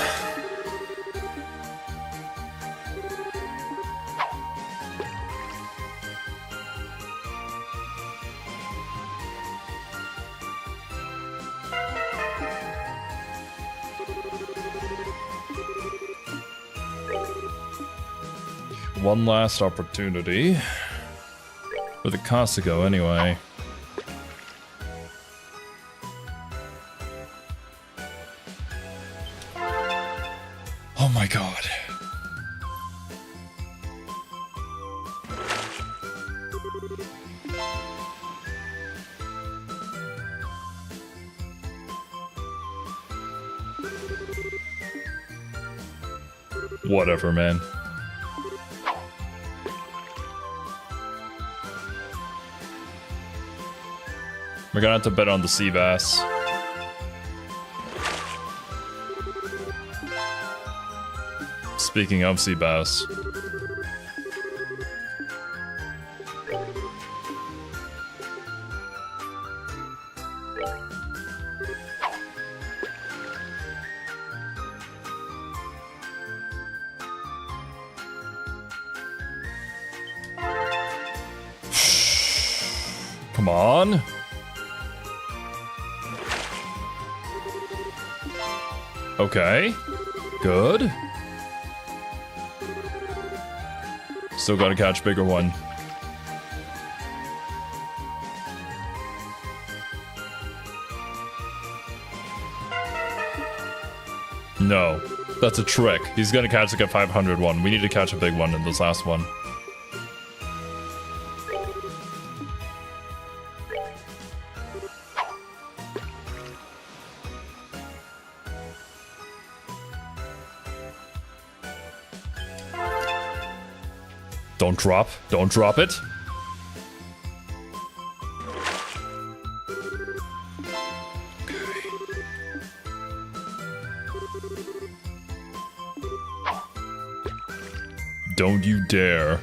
A: One last opportunity. For the Costico, anyway. Oh my god. Whatever, man. We're gonna have to bet on the sea bass. Speaking of sea bass. Come on. Okay. Good. Still gotta catch bigger one. No, that's a trick. He's gonna catch like a 500 one. We need to catch a big one in this last one. Don't drop. Don't drop it. Don't you dare.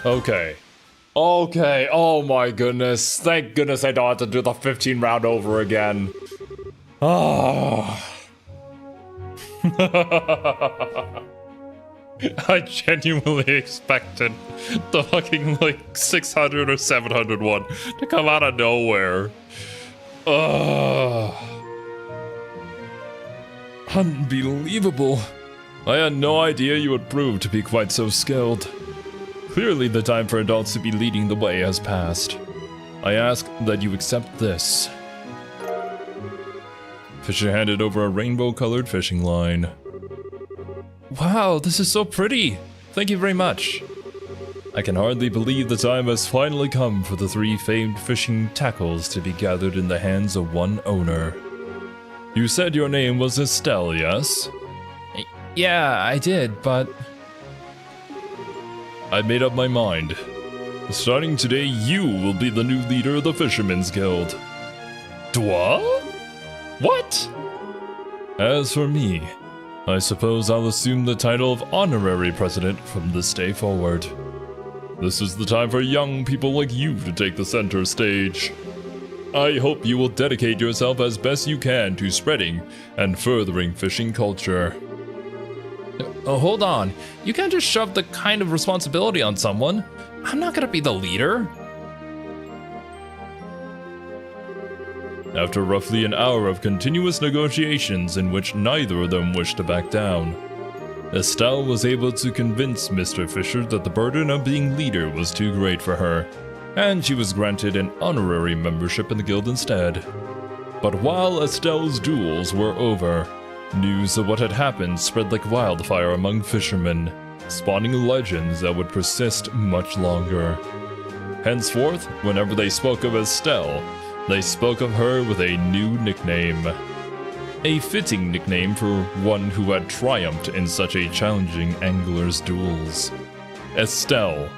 A: Okay. Okay, oh my goodness. Thank goodness I don't have to do the 15 round over again. Ah. I genuinely expected the fucking like 600 or 700 one to come out of nowhere. Unbelievable. I had no idea you would prove to be quite so skilled. Clearly the time for adults to be leading the way has passed. I ask that you accept this. Fisher handed over a rainbow-colored fishing line. Wow, this is so pretty! Thank you very much. I can hardly believe the time has finally come for the 3 famed fishing tackles to be gathered in the hands of one owner. You said your name was Estelle, yes? Yeah, I did, but... I made up my mind. Starting today, you will be the new leader of the Fishermen's Guild. What? What? As for me, I suppose I'll assume the title of honorary president from this day forward. This is the time for young people like you to take the center stage. I hope you will dedicate yourself as best you can to spreading and furthering fishing culture. Oh, hold on. You can't just shove the kind of responsibility on someone. I'm not gonna be the leader. After roughly an hour of continuous negotiations in which neither of them wished to back down, Estelle was able to convince Mr. Fisher that the burden of being leader was too great for her, and she was granted an honorary membership in the guild instead. But while Estelle's duels were over, news of what had happened spread like wildfire among fishermen, spawning legends that would persist much longer. Henceforth, whenever they spoke of Estelle, they spoke of her with a new nickname. A fitting nickname for one who had triumphed in such a challenging angler's duels. Estelle,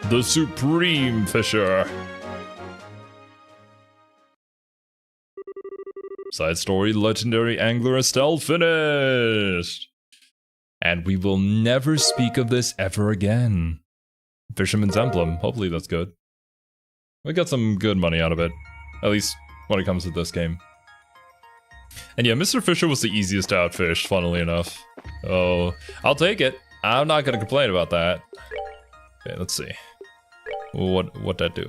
A: the Supreme Fisher. Side story, legendary angler Estelle finished. And we will never speak of this ever again. Fisherman's Emblem, hopefully that's good. We got some good money out of it. At least when it comes to this game. And yeah, Mr. Fisher was the easiest to outfish, funnily enough. Oh, I'll take it. I'm not gonna complain about that. Okay, let's see. What'd that do?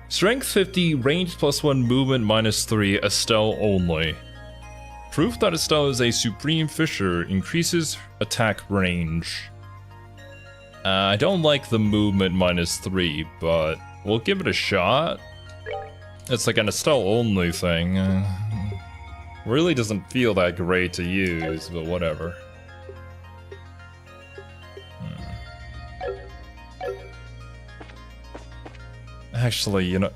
A: Strength 50, range +1, movement -3, Estelle only. Proof that Estelle is a supreme fisher increases attack range. I don't like the movement -3, but we'll give it a shot. It's like an Estelle only thing. Really doesn't feel that great to use, but whatever. Actually, you know,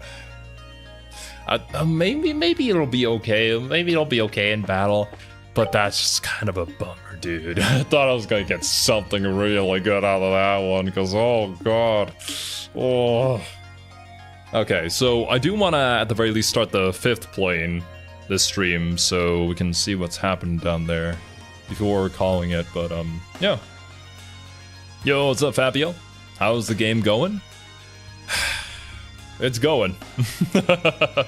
A: maybe it'll be okay. Maybe it'll be okay in battle, but that's just kind of a bummer, dude. I thought I was gonna get something really good out of that one, because oh god, oh. Okay, so I do want to, at the very least, start the 5th plane this stream, so we can see what's happened down there before calling it. But yeah. Yo, what's up, Fabio? How's the game going? It's going. The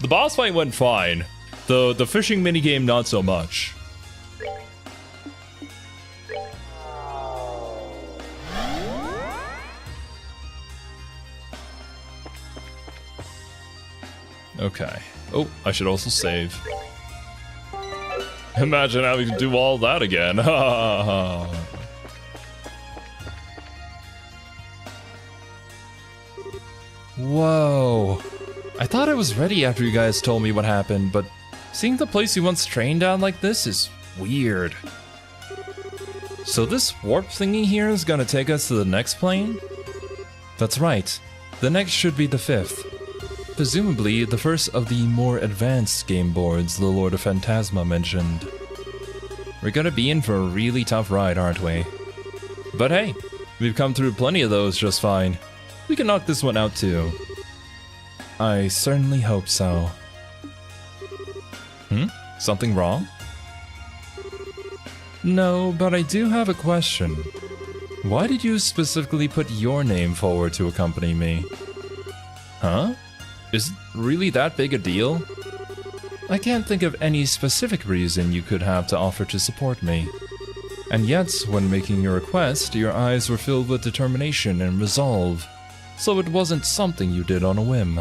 A: boss fight went fine. The fishing minigame, not so much. Okay. Oh, I should also save. Imagine having to do all that again. Whoa. I thought I was ready after you guys told me what happened, but seeing the place you once trained at like this is weird. So this warp thingy here is gonna take us to the next plane? That's right. The next should be the 5th. Presumably the first of the more advanced game boards the Lord of Phantasma mentioned. We're gonna be in for a really tough ride, aren't we? But hey, we've come through plenty of those just fine. We can knock this one out too. I certainly hope so. Something wrong? No, but I do have a question. Why did you specifically put your name forward to accompany me? Huh? Is it really that big a deal? I can't think of any specific reason you could have to offer to support me. And yet, when making your request, your eyes were filled with determination and resolve. So it wasn't something you did on a whim.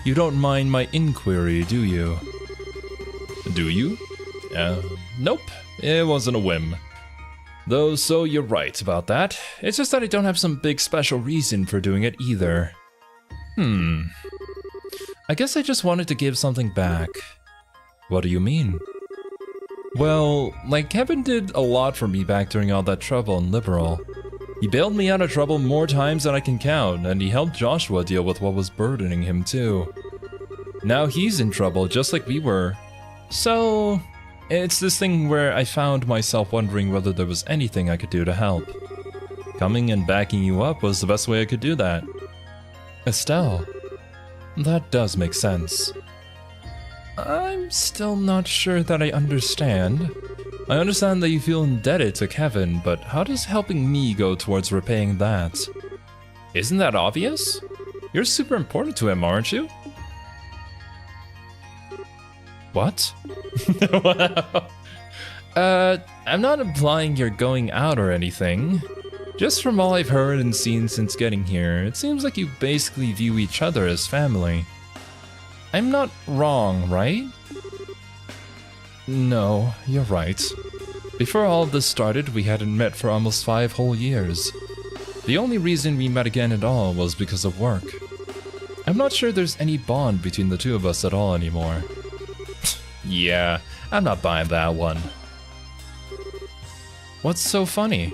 A: You don't mind my inquiry, do you? Do you? Nope. It wasn't a whim. Though, so you're right about that. It's just that I don't have some big special reason for doing it either. I guess I just wanted to give something back. What do you mean? Well, like Kevin did a lot for me back during all that trouble in Liberal. He bailed me out of trouble more times than I can count, and he helped Joshua deal with what was burdening him too. Now he's in trouble just like we were. So, it's this thing where I found myself wondering whether there was anything I could do to help. Coming and backing you up was the best way I could do that. Estelle, that does make sense. I'm still not sure that I understand. I understand that you feel indebted to Kevin, but how does helping me go towards repaying that? Isn't that obvious? You're super important to him, aren't you? What? I'm not implying you're going out or anything. Just from all I've heard and seen since getting here, it seems like you basically view each other as family. I'm not wrong, right? No, you're right. Before all of this started, we hadn't met for almost 5 whole years. The only reason we met again at all was because of work. I'm not sure there's any bond between the two of us at all anymore. Yeah, I'm not buying that one. What's so funny?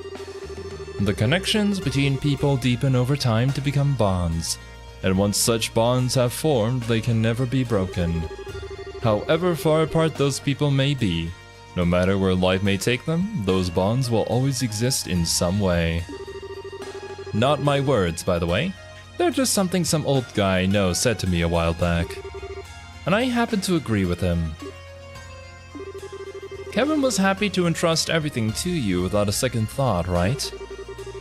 A: The connections between people deepen over time to become bonds, and once such bonds have formed, they can never be broken. However far apart those people may be, no matter where life may take them, those bonds will always exist in some way. Not my words, by the way. They're just something some old guy I know said to me a while back. And I happen to agree with him. Kevin was happy to entrust everything to you without a second thought, right?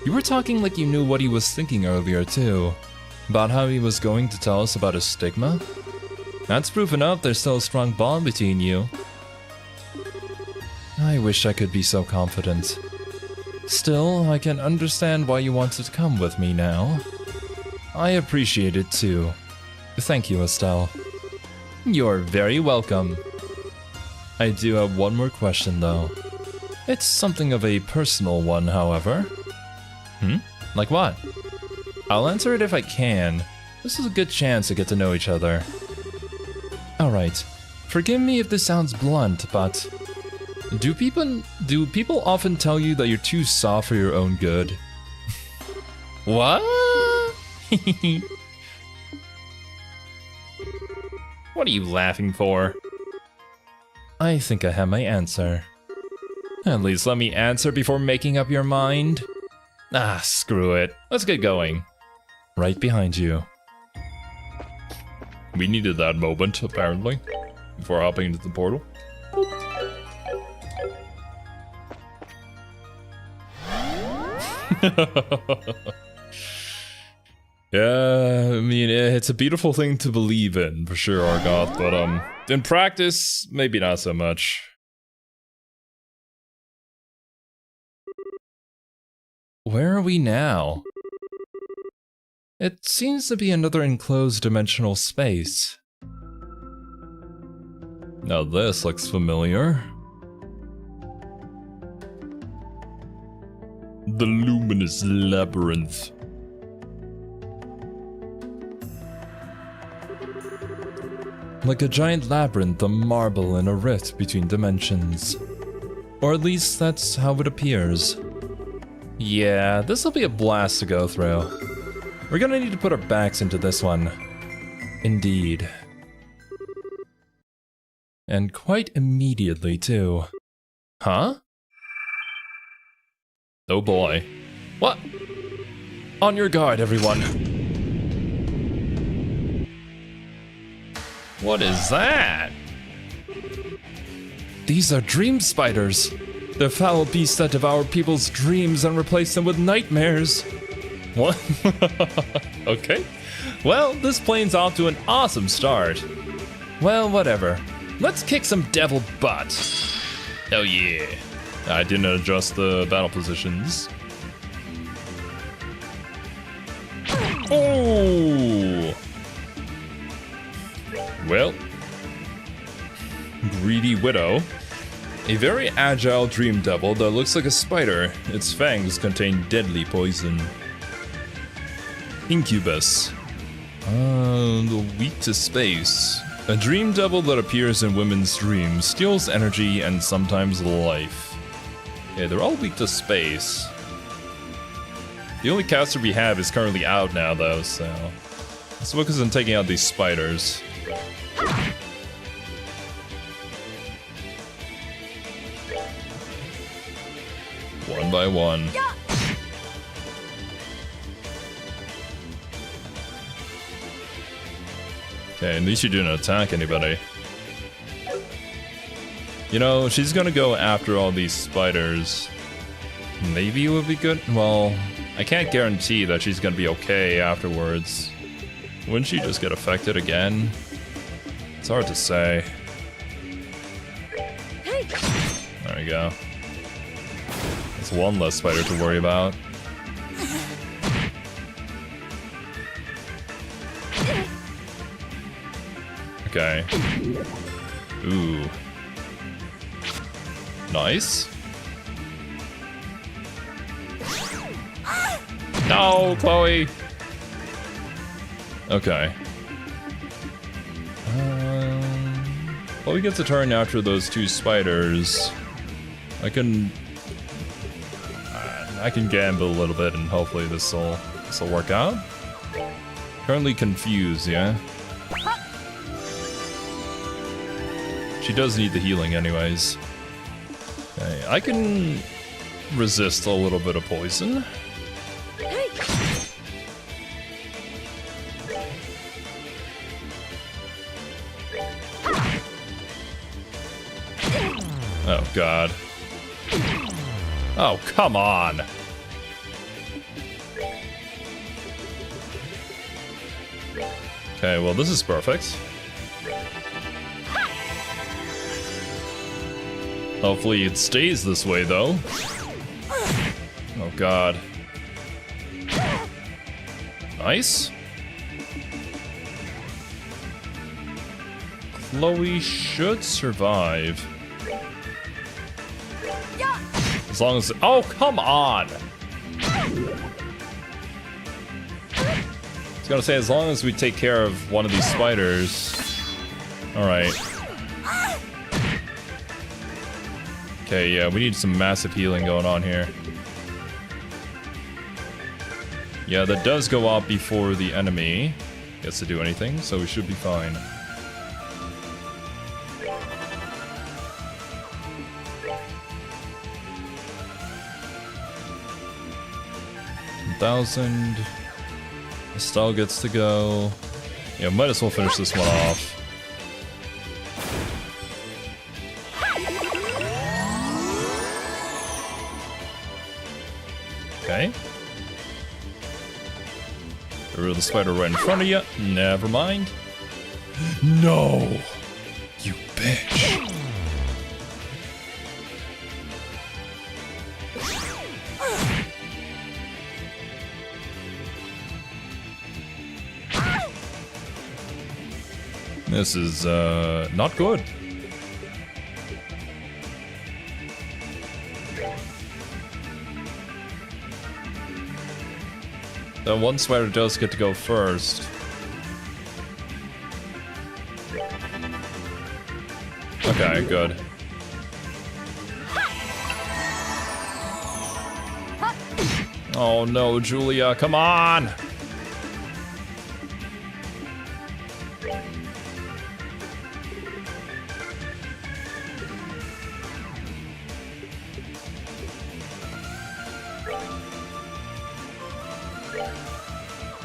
A: You were talking like you knew what he was thinking earlier too. About how he was going to tell us about his stigma? That's proof enough there's still a strong bond between you. I wish I could be so confident. Still, I can understand why you wanted to come with me now. I appreciate it too. Thank you, Estelle. You're very welcome. I do have one more question though. It's something of a personal one, however. Like what? I'll answer it if I can. This is a good chance to get to know each other. Alright, forgive me if this sounds blunt, but do people often tell you that you're too soft for your own good? What? What are you laughing for? I think I have my answer. At least let me answer before making up your mind. Ah, screw it. Let's get going. Right behind you. We needed that moment, apparently, before hopping into the portal. Yeah, I mean, it's a beautiful thing to believe in, for sure, Argoth, but, in practice, maybe not so much. Where are we now? It seems to be another enclosed dimensional space. Now this looks familiar. The Luminous Labyrinth. Like a giant labyrinth of marble in a rift between dimensions. Or at least that's how it appears. Yeah, this'll be a blast to go through. We're gonna need to put our backs into this one. Indeed. And quite immediately, too. Huh? Oh boy. What? On your guard, everyone. What is that? These are dream spiders. They're foul beasts that devour people's dreams and replace them with nightmares. What? Okay. Well, this plane's off to an awesome start. Well, whatever. Let's kick some devil butt. Oh yeah. I didn't adjust the battle positions. Oh! Well. Greedy Widow. A very agile dream devil that looks like a spider. Its fangs contain deadly poison. Incubus. Weak to space. A dream devil that appears in women's dreams, steals energy and sometimes life. Okay, they're all weak to space. The only caster we have is currently out now though, so let's focus on taking out these spiders. One by one. Okay, at least you didn't attack anybody. You know, she's gonna go after all these spiders. Maybe it would be good. Well, I can't guarantee that she's gonna be okay afterwards. Wouldn't she just get affected again? It's hard to say. There we go. That's one less spider to worry about. Okay. Ooh. Nice. No, Chloe! Okay. Chloe gets a turn after those two spiders. I can gamble a little bit and hopefully this'll work out. Currently confused, yeah? She does need the healing anyways. Okay, I can resist a little bit of poison. Oh god. Oh, come on! Okay, well this is perfect. Hopefully it stays this way, though. Oh god. Nice. Chloe should survive. As long as... Oh, come on! I was gonna say, as long as we take care of one of these spiders... Alright. Okay, yeah, we need some massive healing going on here. Yeah, that does go out before the enemy gets to do anything, so we should be fine. $1,000. Estelle gets to go. Yeah, might as well finish this one off. Okay. Get rid of the spider right in front of you. Never mind. No! You bitch! This is, not good. One spider does get to go first. Okay, good. Oh no, Julia, come on!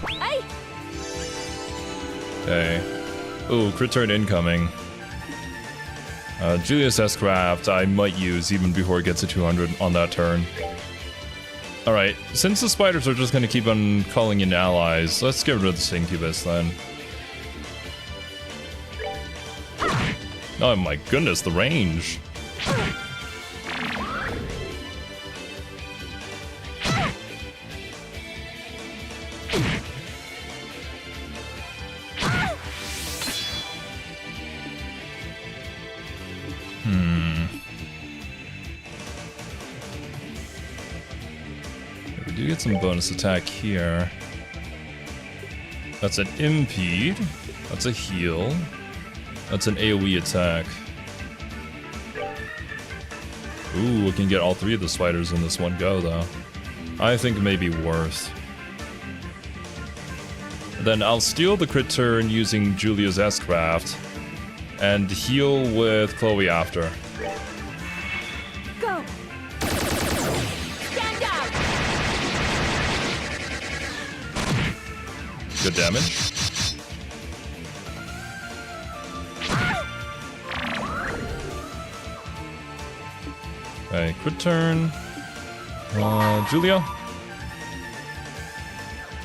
C: Hey!
A: Okay. Ooh, crit turn incoming. Julius S-Craft I might use even before it gets to 200 on that turn. Alright, since the spiders are just gonna keep on calling in allies, let's get rid of this incubus then. Oh my goodness, the range. We do get some bonus attack here. That's an impede. That's a heal. That's an AoE attack. Ooh, we can get all three of the spiders in this one go, though. I think it may be worth. Then I'll steal the crit turn using Julia's S-Craft and heal with Chloe after.
C: Go! Stand down!
A: Good damage. Okay, crit turn. Julia.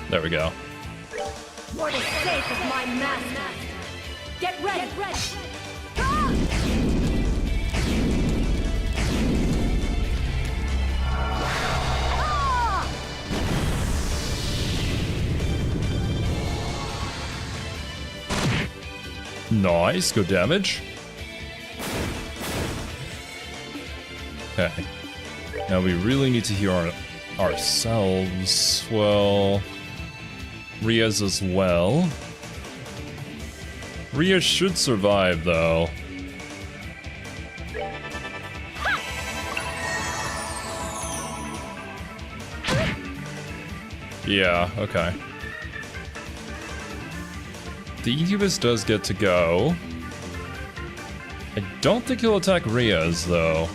A: There we go.
C: For the sake of my master! Get ready! Get ready.
A: Nice, good damage. Okay. Now we really need to heal ourselves. Well, Ria's as well. Ria should survive, though. Yeah, okay. The incubus does get to go. I don't think he'll attack Ria's, though.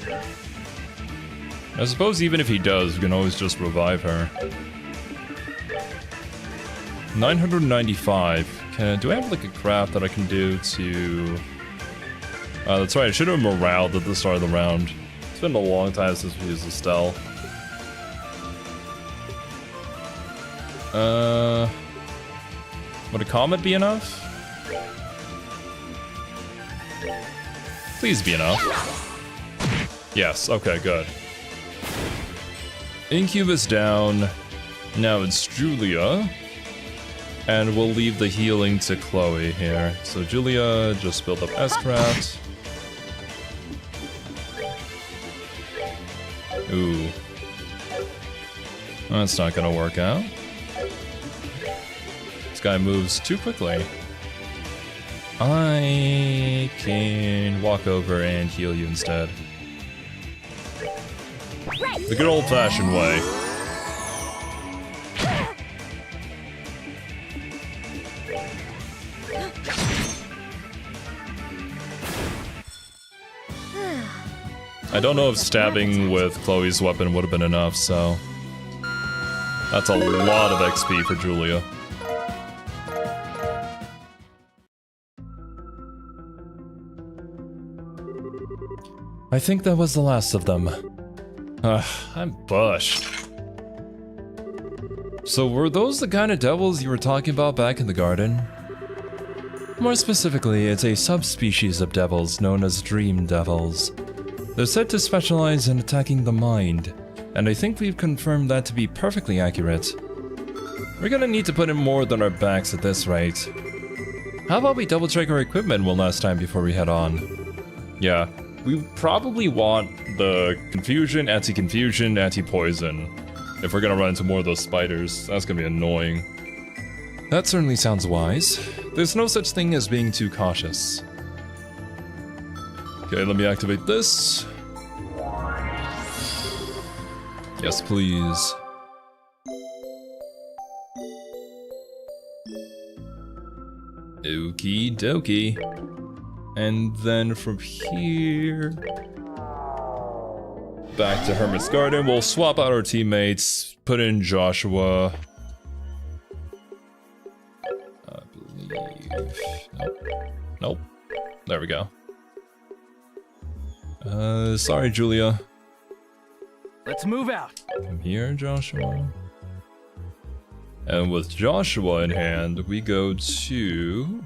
A: I suppose even if he does, we can always just revive her. 995. Do I have like a craft that I can do to... that's right, I should have moraled at the start of the round. It's been a long time since we used Estelle. Would a comet be enough? Please be enough. Yes, okay, good. Incubus down. Now it's Julia. And we'll leave the healing to Chloe here. So Julia, just build up S-Craft. Ooh. That's not gonna work out. This guy moves too quickly. I can walk over and heal you instead. The good old-fashioned way. I don't know if stabbing with Chloe's weapon would have been enough, so... That's a lot of XP for Julia. I think that was the last of them. I'm bushed. So were those the kind of devils you were talking about back in the garden? More specifically, it's a subspecies of devils known as dream devils. They're said to specialize in attacking the mind, and I think we've confirmed that to be perfectly accurate. We're gonna need to put in more than our backs at this rate. How about we double check our equipment one last time before we head on? Yeah, we probably want the confusion, anti-poison. if we're gonna run into more of those spiders. That's gonna be annoying. That certainly sounds wise. There's no such thing as being too cautious. Okay, let me activate this. Yes, please. Okie dokie. And then from here... back to Hermit's Garden. We'll swap out our teammates. Put in Joshua. I believe... Nope. Nope. There we go. Sorry, Julia.
B: Let's move out.
A: Come here, Joshua. And with Joshua in hand, we go to...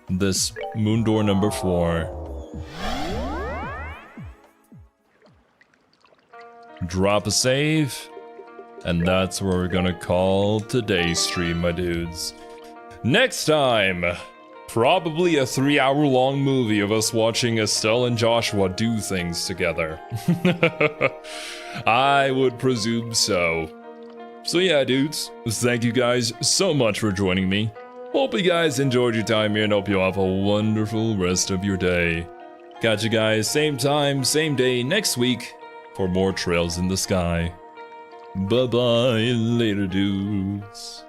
A: this moon door number 4. Drop a save. And that's where we're gonna call today's stream, my dudes. Next time, probably a 3-hour-long movie of us watching Estelle and Joshua do things together. I would presume so. So yeah, dudes, thank you guys so much for joining me. Hope you guys enjoyed your time here and hope you have a wonderful rest of your day. Catch you guys same time, same day next week for more Trails in the Sky. Bye-bye, later dudes.